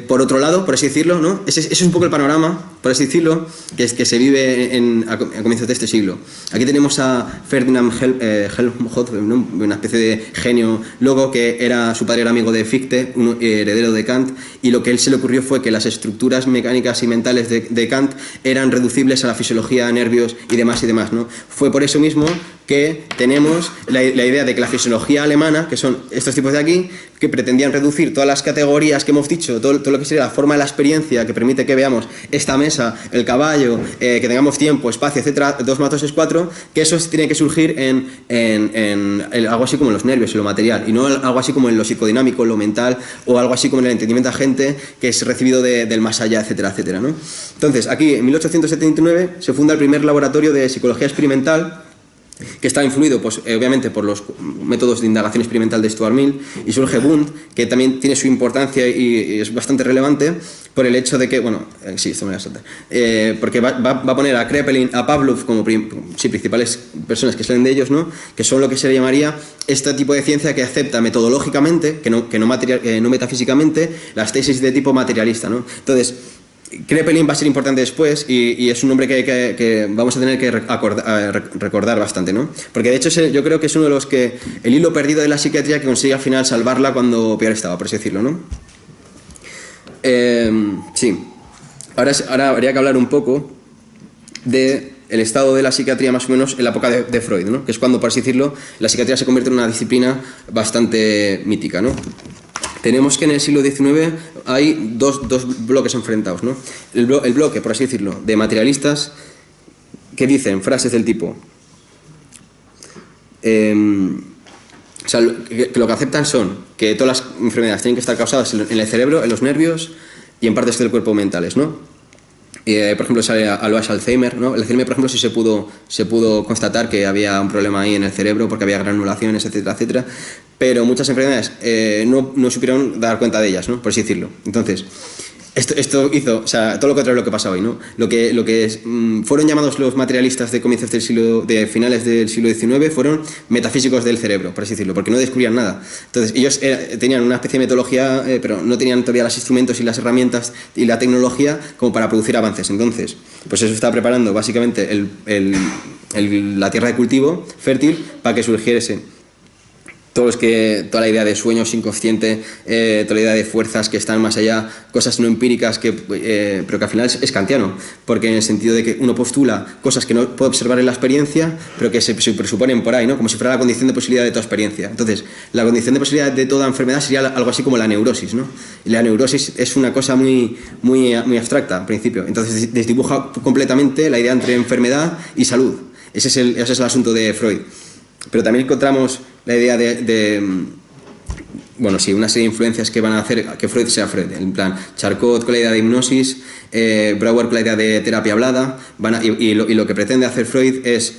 por otro lado, por así decirlo, ¿no? Ese es un poco el panorama, por así decirlo, que se vive a comienzos de este siglo. Aquí tenemos a Ferdinand Helmholtz, ¿no? Una especie de genio loco que su padre era amigo de Fichte, un heredero de Kant, y lo que a él se le ocurrió fue que las estructuras mecánicas y mentales de Kant eran reducibles a la fisiología, nervios y demás, ¿no? Fue por eso mismo que tenemos la idea de que la fisiología alemana, que son estos tipos de aquí, que pretendían reducir todas las categorías que hemos dicho, todo lo que sería la forma de la experiencia que permite que veamos esta mesa, el caballo, que tengamos tiempo, espacio, etcétera, 2 más 2 es 4, que eso tiene que surgir en algo así como en los nervios, en lo material, y no algo así como en lo psicodinámico, en lo mental, o algo así como en el entendimiento agente que es recibido del más allá, etcétera, ¿no? Entonces, aquí en 1879 se funda el primer laboratorio de psicología experimental, que está influido, pues, obviamente por los métodos de indagación experimental de Stuart Mill, y surge Wundt, que también tiene su importancia y es bastante relevante por el hecho de que, bueno, sí, esto me voy a saltar, porque va a poner a Kraepelin, a Pavlov como principales personas que salen de ellos, ¿no? Que son lo que se le llamaría este tipo de ciencia que acepta metodológicamente, que no metafísicamente, las tesis de tipo materialista, ¿no? Entonces, Kraepelin va a ser importante después y es un nombre que vamos a tener que recordar bastante, ¿no? Porque de hecho yo creo que es uno de los el hilo perdido de la psiquiatría que consigue al final salvarla cuando peor estaba, por así decirlo, ¿no? Sí. Ahora habría que hablar un poco del estado de la psiquiatría más o menos en la época de Freud, ¿no? Que es cuando, por así decirlo, la psiquiatría se convierte en una disciplina bastante mítica, ¿no? Tenemos que en el siglo XIX hay dos bloques enfrentados, ¿no? El bloque, por así decirlo, de materialistas que dicen frases del tipo o sea, que lo que aceptan son que todas las enfermedades tienen que estar causadas en el cerebro, en los nervios y en partes del cuerpo mentales, ¿no? Por ejemplo, sale a lo Alzheimer, ¿no? El Alzheimer, por ejemplo, sí se pudo constatar que había un problema ahí en el cerebro porque había granulaciones, etcétera, etcétera, pero muchas enfermedades no supieron dar cuenta de ellas, ¿no? Por así decirlo. Entonces, esto hizo, o sea, todo lo contrario de lo que pasa hoy, ¿no? Lo que fueron llamados los materialistas de finales del siglo XIX fueron metafísicos del cerebro, por así decirlo, porque no descubrían nada. Entonces, ellos tenían una especie de metodología, pero no tenían todavía los instrumentos y las herramientas y la tecnología como para producir avances. Entonces, pues eso estaba preparando básicamente la tierra de cultivo fértil para que surgiese toda la idea de sueños inconsciente, toda la idea de fuerzas que están más allá, cosas no empíricas, pero que al final es kantiano, porque en el sentido de que uno postula cosas que no puede observar en la experiencia, pero que se presuponen por ahí, ¿no? Como si fuera la condición de posibilidad de toda experiencia. Entonces, la condición de posibilidad de toda enfermedad sería algo así como la neurosis, ¿no? Y la neurosis es una cosa muy abstracta, al principio. Entonces, desdibuja completamente la idea entre enfermedad y salud. Ese es el asunto de Freud. Pero también encontramos la idea bueno, sí, una serie de influencias que van a hacer que Freud sea Freud. En plan, Charcot con la idea de hipnosis, Brauer con la idea de terapia hablada, y lo que pretende hacer Freud es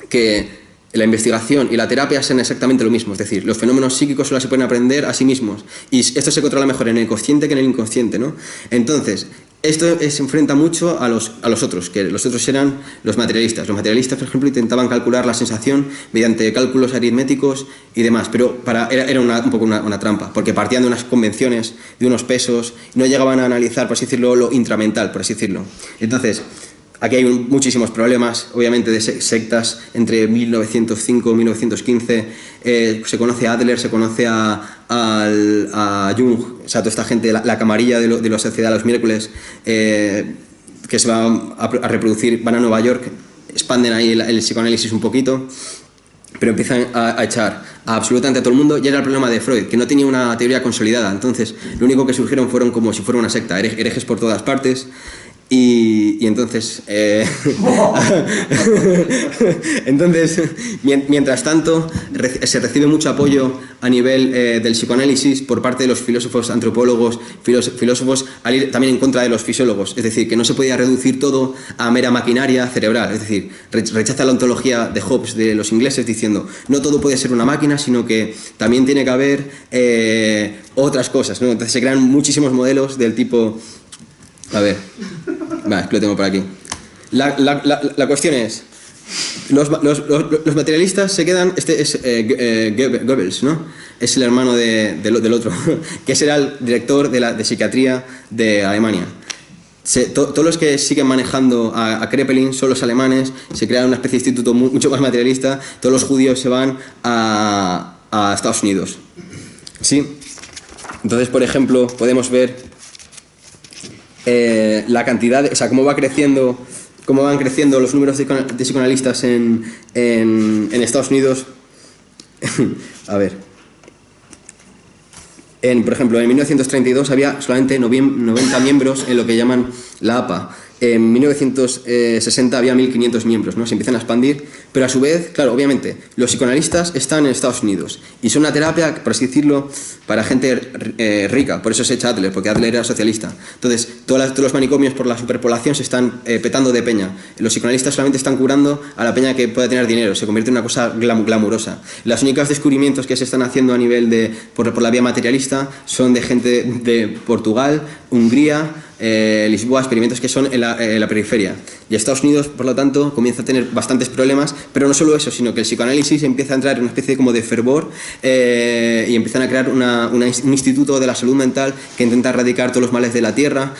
que la investigación y la terapia sean exactamente lo mismo, es decir, los fenómenos psíquicos solo se pueden aprender a sí mismos y esto se controla mejor en el consciente que en el inconsciente, ¿no? Entonces, esto se enfrenta mucho a los otros, que los otros eran los materialistas. Los materialistas, por ejemplo, intentaban calcular la sensación mediante cálculos aritméticos y demás, pero era un poco una trampa, porque partían de unas convenciones, de unos pesos, y no llegaban a analizar, por así decirlo, lo intramental, por así decirlo. Entonces, aquí hay muchísimos problemas, obviamente, de sectas entre 1905 y 1915. Se conoce a Adler, se conoce a Jung, o sea, toda esta gente, la camarilla de la sociedad los miércoles, que se va a reproducir, van a Nueva York, expanden ahí el psicoanálisis un poquito, pero empiezan a echar a absolutamente a todo el mundo, y era el problema de Freud, que no tenía una teoría consolidada. Entonces, lo único que surgieron fueron como si fuera una secta, herejes por todas partes. Y entonces, entonces, mientras tanto, se recibe mucho apoyo a nivel del psicoanálisis por parte de los filósofos, antropólogos, filósofos, al ir también en contra de los fisiólogos. Es decir, que no se podía reducir todo a mera maquinaria cerebral. Es decir, rechaza la ontología de Hobbes, de los ingleses, diciendo no todo puede ser una máquina, sino que también tiene que haber otras cosas, ¿no? Entonces se crean muchísimos modelos del tipo... A ver, vale, lo tengo por aquí. La cuestión es, los materialistas se quedan, este es Goebbels, ¿no? Es el hermano del otro, que será el director de psiquiatría de Alemania. Todos los que siguen manejando a Kraepelin son los alemanes, se crea una especie de instituto mucho más materialista, todos los judíos se van a Estados Unidos. ¿Sí? Entonces, por ejemplo, podemos ver la cantidad, o sea, cómo van creciendo los números de psicoanalistas en Estados Unidos. A ver. Por ejemplo, en 1932 había solamente 90 miembros en lo que llaman la APA. En 1960 había 1.500 miembros, ¿no? Se empiezan a expandir, pero a su vez, claro, obviamente, los psicoanalistas están en Estados Unidos y son una terapia, por así decirlo, para gente rica. Por eso se echa Adler, porque Adler era socialista. Entonces, todos los manicomios por la superpoblación se están petando de peña. Los psicoanalistas solamente están curando a la peña que pueda tener dinero, se convierte en una cosa glamurosa. Los únicos descubrimientos que se están haciendo a nivel por la vía materialista son de gente de Portugal, Hungría, Lisboa, experimentos que son en la periferia. Y Estados Unidos, por lo tanto, comienza a tener bastantes problemas, pero no solo eso, sino que el psicoanálisis empieza a entrar en una especie como de fervor y empiezan a crear un instituto de la salud mental que intenta erradicar todos los males de la tierra,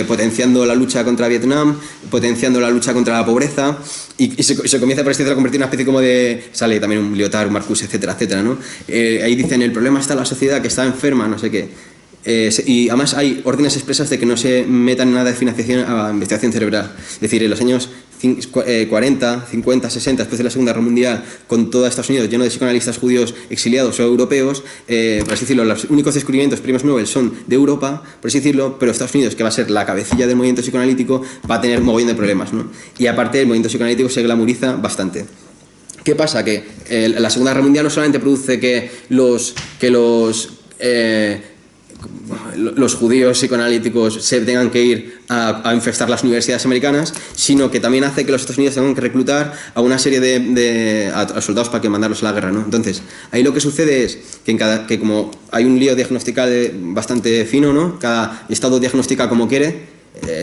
potenciando la lucha contra Vietnam, potenciando la lucha contra la pobreza, y se comienza a convertir en una especie como de... Sale también un Lyotard, un Marcuse, etcétera, etcétera, ¿no? Ahí dicen, el problema está en la sociedad que está enferma, no sé qué. Y además hay órdenes expresas de que no se metan nada de financiación a investigación cerebral. Es decir, en los años 40, 50, 60, después de la Segunda Guerra Mundial, con todo Estados Unidos lleno de psicoanalistas judíos exiliados o europeos, por así decirlo, los únicos descubrimientos, premios Nobel, son de Europa, por así decirlo, pero Estados Unidos, que va a ser la cabecilla del movimiento psicoanalítico, va a tener un mogollón de problemas, ¿no? Y aparte, el movimiento psicoanalítico se glamuriza bastante. ¿Qué pasa? Que la Segunda Guerra Mundial no solamente produce que los judíos psicoanalíticos se tengan que ir a infestar las universidades americanas, sino que también hace que los Estados Unidos tengan que reclutar a una serie a soldados para que mandarlos a la guerra, ¿no? Entonces, ahí lo que sucede es que como hay un lío diagnostical bastante fino, ¿no? Cada estado diagnostica como quiere.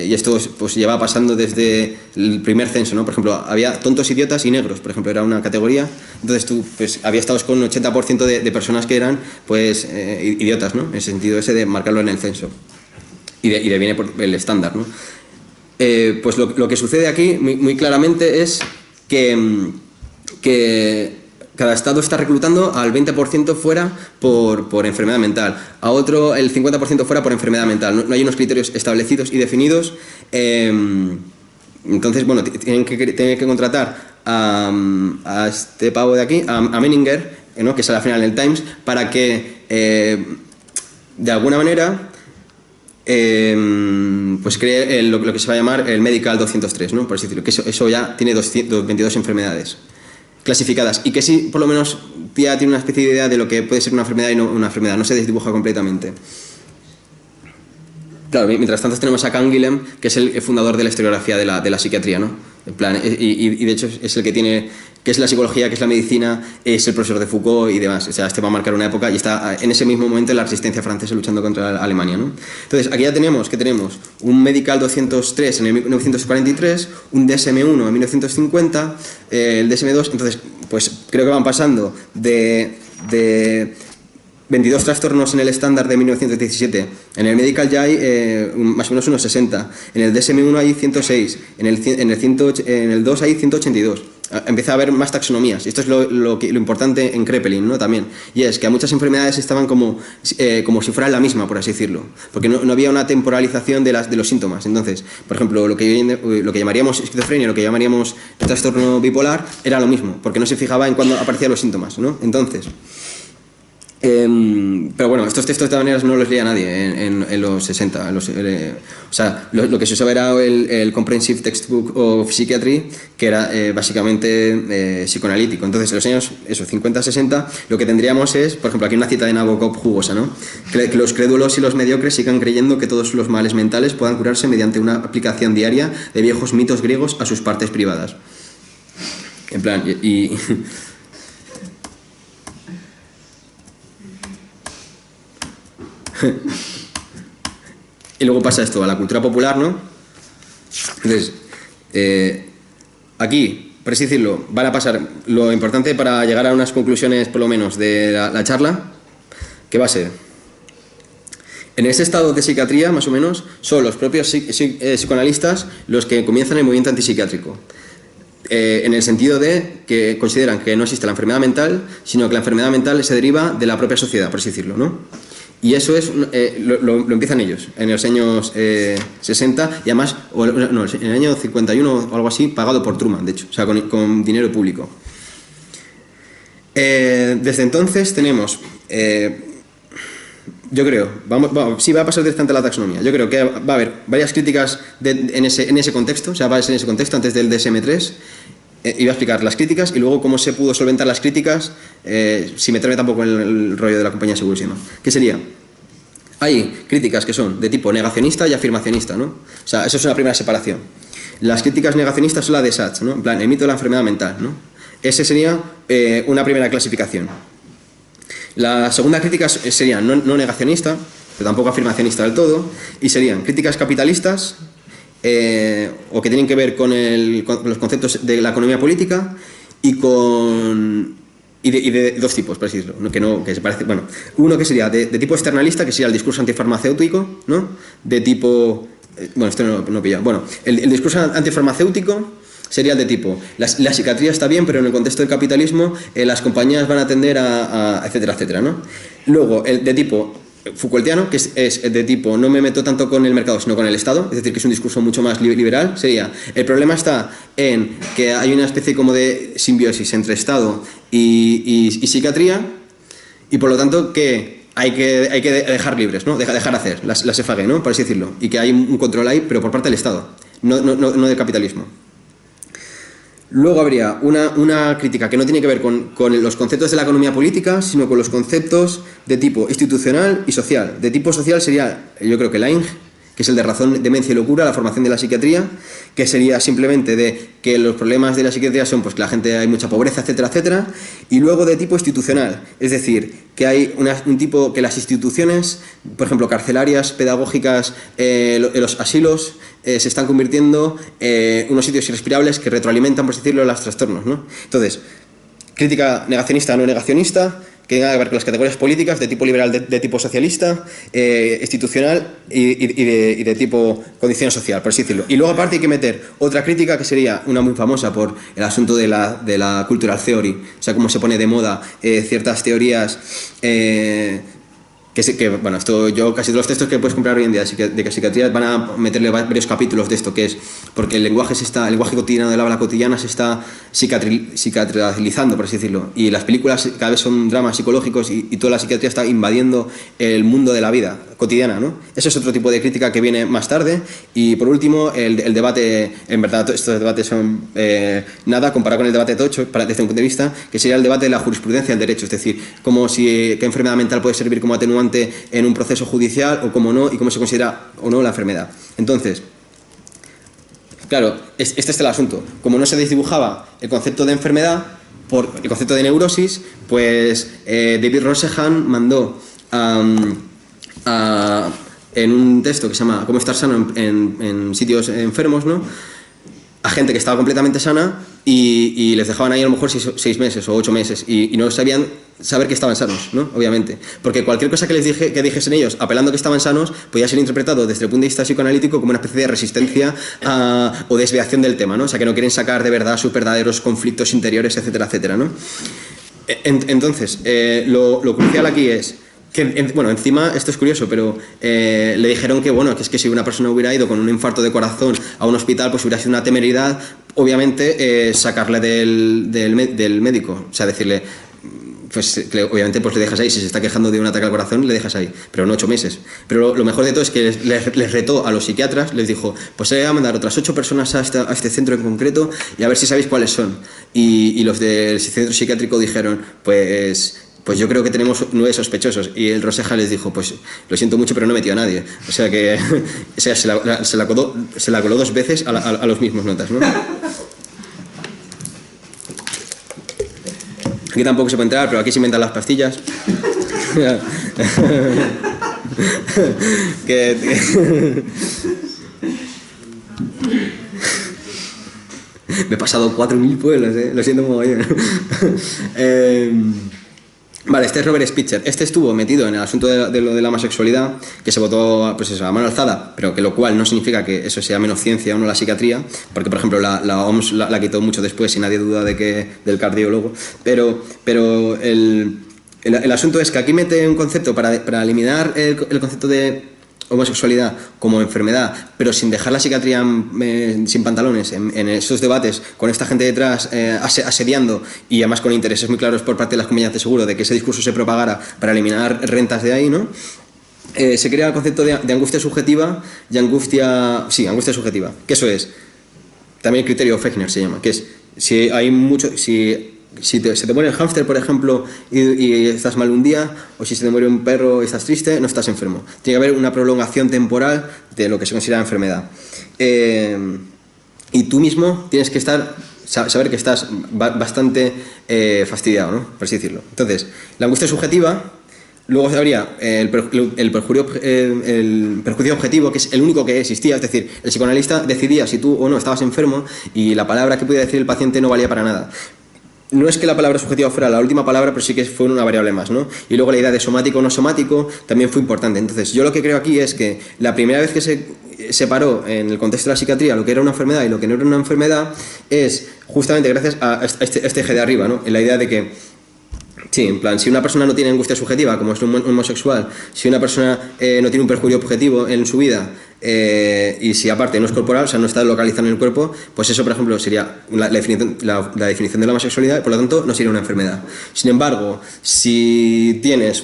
Y esto pues lleva pasando desde el primer censo, ¿no? Por ejemplo, había tontos, idiotas y negros, por ejemplo, era una categoría. Entonces tú pues había estados con un 80% de personas que eran pues idiotas, ¿no? En el sentido ese de marcarlo en el censo. Y de viene por el estándar, ¿no? Pues lo que sucede aquí muy claramente es que cada estado está reclutando al 20% fuera por enfermedad mental, a otro el 50% fuera por enfermedad mental. No hay unos criterios establecidos y definidos. Entonces, bueno, tienen que contratar a este pavo de aquí, a Menninger, ¿no? Que sale al final en el Times, para que de alguna manera pues cree lo que se va a llamar el Medical 203, ¿no? Por así decirlo, que eso ya tiene 22 enfermedades clasificadas, y que sí, por lo menos, ya tiene una especie de idea de lo que puede ser una enfermedad y no una enfermedad, no se desdibuja completamente. Claro, mientras tanto tenemos a Canguilhem, que es el fundador de la historiografía de la psiquiatría, ¿no? En plan, y de hecho es el que tiene, que es la psicología, que es la medicina, es el profesor de Foucault y demás. O sea, este va a marcar una época y está en ese mismo momento en la resistencia francesa luchando contra Alemania, ¿no? Entonces, aquí ya tenemos un Medical 203 en 1943, un DSM-1 en 1950, el DSM-2, entonces, pues creo que van pasando de 22 trastornos en el estándar de 1917. En el Medical ya hay más o menos unos 60. En el DSM-1 hay 106. En el 2 hay 182. Empieza a haber más taxonomías. Esto es lo importante en Kraepelin, ¿no? También. Y es que a muchas enfermedades estaban como si fueran la misma, por así decirlo. Porque no había una temporalización de los síntomas. Entonces, por ejemplo, lo que llamaríamos esquizofrenia, lo que llamaríamos trastorno bipolar, era lo mismo. Porque no se fijaba en cuándo aparecían los síntomas, ¿no? Entonces, Pero bueno, estos textos de todas maneras no los leía nadie en los 60. O sea, lo que se usaba era el Comprehensive Textbook of Psychiatry, que era básicamente psicoanalítico. Entonces, en los años 50-60, lo que tendríamos es, por ejemplo, aquí una cita de Nabokov jugosa, ¿no? Que los crédulos y los mediocres sigan creyendo que todos los males mentales puedan curarse mediante una aplicación diaria de viejos mitos griegos a sus partes privadas. En plan, y y luego pasa esto a la cultura popular, ¿no? Entonces, aquí, por así decirlo, van a pasar lo importante para llegar a unas conclusiones, por lo menos, de la charla, que va a ser: en ese estado de psiquiatría, más o menos, son los propios psicoanalistas los que comienzan el movimiento antipsiquiátrico. En el sentido de que consideran que no existe la enfermedad mental, sino que la enfermedad mental se deriva de la propia sociedad, por así decirlo, ¿no? Y eso es lo empiezan ellos en los años 60 y además, no, en el año 51 o algo así, pagado por Truman, de hecho, o sea, con dinero público. Desde entonces tenemos, yo creo, sí va a pasar directamente a la taxonomía. Yo creo que va a haber varias críticas en ese contexto, o sea, va a ser en ese contexto antes del DSM-3. Iba a explicar las críticas y luego cómo se pudo solventar las críticas sin meterme tampoco en el rollo de la compañía segurísima. ¿Qué sería? Hay críticas que son de tipo negacionista y afirmacionista, ¿no? O sea, eso es una primera separación. Las críticas negacionistas son la de Sachs, ¿no? En plan, el mito de la enfermedad mental, ¿no? Ese sería una primera clasificación. La segunda crítica sería no negacionista, pero tampoco afirmacionista del todo, y serían críticas capitalistas, o que tienen que ver con los conceptos de la economía política y de dos tipos, por así decirlo, que se parece, bueno, uno que sería de tipo externalista, que sería el discurso antifarmacéutico, ¿no? De tipo, bueno, esto no he pillado, bueno, el discurso antifarmacéutico sería el de tipo, la psiquiatría está bien, pero en el contexto del capitalismo las compañías van a tender a etcétera, etcétera, ¿no? Luego, el de tipo Foucaultiano, que es de tipo no me meto tanto con el mercado sino con el Estado, es decir, que es un discurso mucho más liberal, sería el problema está en que hay una especie como de simbiosis entre Estado y psiquiatría, y por lo tanto que hay que dejar libres, ¿no? Dejar hacer las EFAG, ¿no? Por así decirlo, y que hay un control ahí, pero por parte del Estado, no del capitalismo. Luego habría una crítica que no tiene que ver con los conceptos de la economía política, sino con los conceptos de tipo institucional y social. De tipo social sería, yo creo que Lange, que es el de razón, demencia y locura, la formación de la psiquiatría, que sería simplemente de que los problemas de la psiquiatría son pues que la gente hay mucha pobreza, etcétera, etcétera. Y luego de tipo institucional, es decir, que hay un tipo que las instituciones, por ejemplo, carcelarias, pedagógicas, los asilos, se están convirtiendo en unos sitios irrespirables que retroalimentan, por así decirlo, los trastornos, ¿no? Entonces, crítica negacionista, no negacionista, que tenga que ver con las categorías políticas de tipo liberal, de tipo socialista, institucional y de tipo condición social, por así decirlo. Y luego aparte hay que meter otra crítica que sería una muy famosa por el asunto de la cultural theory, o sea, cómo se pone de moda ciertas teorías bueno, esto yo casi todos los textos que puedes comprar hoy en día de psiquiatría van a meterle varios capítulos de esto, que es porque el lenguaje cotidiano del habla cotidiana se está psiquiatrizando, por así decirlo, y las películas cada vez son dramas psicológicos y toda la psiquiatría está invadiendo el mundo de la vida cotidiana, ¿no? Eso es otro tipo de crítica que viene más tarde. Y por último, el debate, en verdad estos debates son nada comparado con el debate tocho desde un punto de vista, que sería el debate de la jurisprudencia del derecho, es decir, qué enfermedad mental puede servir como atenuante en un proceso judicial o cómo no, y cómo se considera o no la enfermedad. Entonces, claro, este es el asunto. Como no se desdibujaba el concepto de enfermedad por el concepto de neurosis, pues David Rosehan mandó en un texto que se llama Cómo estar sano en sitios enfermos, ¿no?, a gente que estaba completamente sana y les dejaban ahí a lo mejor 6 meses o 8 meses y no sabían saber que estaban sanos, ¿no? Obviamente. Porque cualquier cosa que dijesen ellos apelando que estaban sanos podía ser interpretado desde el punto de vista psicoanalítico como una especie de resistencia o desviación del tema, ¿no? O sea, que no quieren sacar de verdad sus verdaderos conflictos interiores, etcétera, etcétera, ¿no? Entonces, lo crucial aquí es que, bueno, encima, esto es curioso, pero le dijeron que, bueno, que es que si una persona hubiera ido con un infarto de corazón a un hospital, pues hubiera sido una temeridad, obviamente, sacarle del médico, o sea, decirle pues obviamente pues le dejas ahí. Si se está quejando de un ataque al corazón, le dejas ahí, pero no 8 meses. Pero lo mejor de todo es que les retó a los psiquiatras, les dijo, pues voy a mandar otras 8 personas a este centro en concreto y a ver si sabéis cuáles son. Y los del centro psiquiátrico dijeron, pues yo creo que tenemos 9 sospechosos. Y el Roseja les dijo, pues lo siento mucho, pero no metió a nadie. O sea que se la coló 2 veces a los mismos notas, ¿no? Aquí tampoco se puede entrar, pero aquí se inventan las pastillas. Me he pasado 4.000 pueblos, lo siento muy bien. Vale, este es Robert Spitzer. Este estuvo metido en el asunto de lo de la homosexualidad, que se votó pues eso, a mano alzada, pero que lo cual no significa que eso sea menos ciencia o no la psiquiatría, porque por ejemplo la OMS la quitó mucho después y nadie duda de que del cardiólogo, pero el asunto es que aquí mete un concepto para eliminar el concepto de homosexualidad como enfermedad, pero sin dejar la psiquiatría sin pantalones en esos debates, con esta gente detrás asediando y además con intereses muy claros por parte de las compañías de seguro de que ese discurso se propagara para eliminar rentas de ahí, ¿no? Se crea el concepto de angustia subjetiva y angustia subjetiva, que eso es también el criterio Fechner se llama, que es si se te muere el hámster, por ejemplo, y estás mal un día, o si se te muere un perro y estás triste, no estás enfermo. Tiene que haber una prolongación temporal de lo que se considera enfermedad. Y tú mismo tienes que saber que estás bastante fastidiado, ¿no? Por así decirlo. Entonces, la angustia subjetiva, luego habría el perjuicio objetivo, que es el único que existía, es decir, el psicoanalista decidía si tú o no estabas enfermo y la palabra que pudiera decir el paciente no valía para nada. No es que la palabra subjetiva fuera la última palabra, pero sí que fue una variable más, ¿no? Y luego la idea de somático o no somático también fue importante. Entonces, yo lo que creo aquí es que la primera vez que se separó en el contexto de la psiquiatría lo que era una enfermedad y lo que no era una enfermedad es justamente gracias a este eje de arriba, ¿no? En la idea de que, sí, en plan, si una persona no tiene angustia subjetiva, como es un homosexual, si una persona no tiene un perjuicio objetivo en su vida, y si aparte no es corporal, o sea, no está localizado en el cuerpo, pues eso, por ejemplo, sería la definición de la homosexualidad y por lo tanto no sería una enfermedad. Sin embargo, si tienes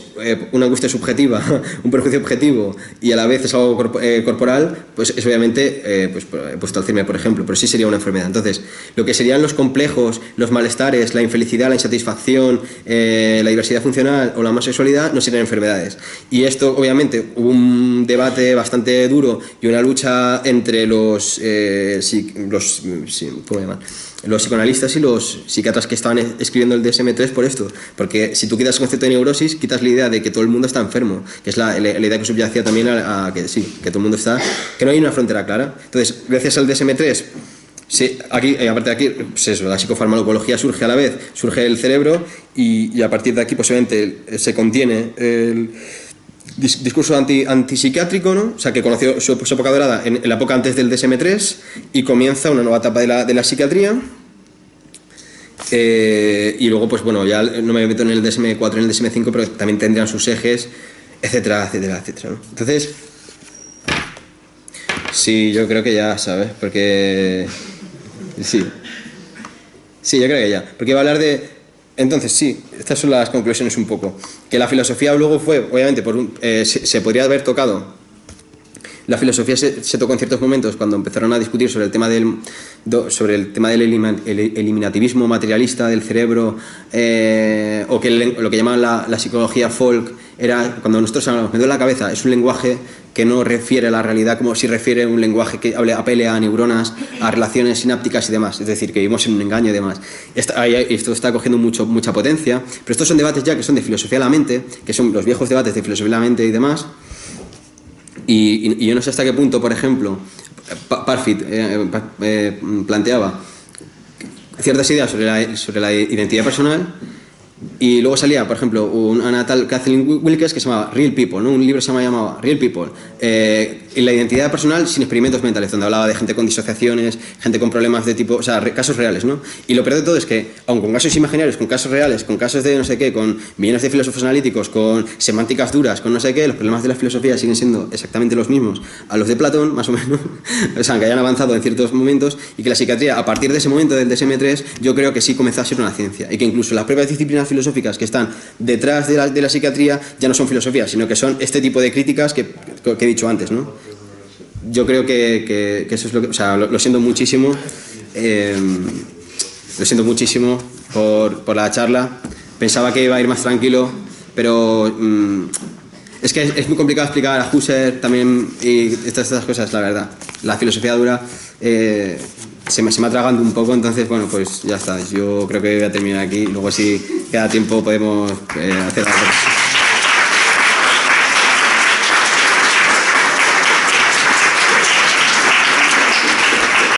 una angustia subjetiva, un perjuicio objetivo y a la vez es algo corporal, pues es obviamente puesto Alzheimer, por ejemplo, pero sí sería una enfermedad. Entonces, lo que serían los complejos, los malestares, la infelicidad, la insatisfacción, la diversidad funcional o la homosexualidad no serían enfermedades. Y esto, obviamente, hubo un debate bastante duro y una lucha entre los psicoanalistas y los psiquiatras que estaban escribiendo el DSM-3 por esto, porque si tú quitas el concepto de neurosis, quitas la idea de que todo el mundo está enfermo, que es la idea que subyacía también a que sí, que todo el mundo está, que no hay una frontera clara. Entonces, gracias al DSM-3, sí, aparte de aquí, pues eso, la psicofarmacología surge a la vez, surge el cerebro y a partir de aquí posiblemente se contiene el discurso antipsiquiátrico, ¿no? O sea, que conoció su época dorada en la época antes del DSM-3 y comienza una nueva etapa de la psiquiatría. Y luego, pues bueno, ya no me meto en el DSM-4, en el DSM-5, pero también tendrán sus ejes, etcétera, etcétera, etcétera, ¿no? Entonces, sí, yo creo que ya, ¿sabes? Porque sí, yo creo que ya, porque va a hablar de. Entonces, sí, estas son las conclusiones un poco. Que la filosofía luego fue, obviamente, se podría haber tocado. La filosofía se tocó en ciertos momentos cuando empezaron a discutir sobre el tema del eliminativismo materialista del cerebro, o que lo que llamaban la psicología folk era cuando nosotros hablamos, me duele la cabeza, es un lenguaje que no refiere a la realidad como si refiere un lenguaje que apele a neuronas, a relaciones sinápticas y demás, es decir, que vivimos en un engaño y demás. Esto está cogiendo mucha potencia, pero estos son debates ya que son de filosofía de la mente, que son los viejos debates de filosofía de la mente y demás, y yo no sé hasta qué punto, por ejemplo, Parfit planteaba ciertas ideas sobre la identidad personal. Y luego salía, por ejemplo, una tal Kathleen Wilkes que se llamaba Real People, ¿no? Un libro se llamaba Real People, y la identidad personal sin experimentos mentales, donde hablaba de gente con disociaciones, gente con problemas de tipo, o sea, casos reales, ¿no? Y lo peor de todo es que, aun con casos imaginarios, con casos reales, con casos de no sé qué, con millones de filósofos analíticos, con semánticas duras, con no sé qué, los problemas de la filosofía siguen siendo exactamente los mismos a los de Platón, más o menos, o sea, que hayan avanzado en ciertos momentos, y que la psiquiatría, a partir de ese momento del DSM-3, yo creo que sí comenzó a ser una ciencia, y que incluso las propias disciplinas filosóficas que están detrás de la psiquiatría ya no son filosofía, sino que son este tipo de críticas que he dicho antes, ¿no? Yo creo que eso es lo que... O sea, lo siento muchísimo. Lo siento muchísimo por la charla. Pensaba que iba a ir más tranquilo, pero es que es muy complicado explicar a Husserl también y estas cosas, la verdad. La filosofía dura se me atraganta un poco, entonces, bueno, pues ya está. Yo creo que voy a terminar aquí. Luego, si queda tiempo, podemos hacer algo.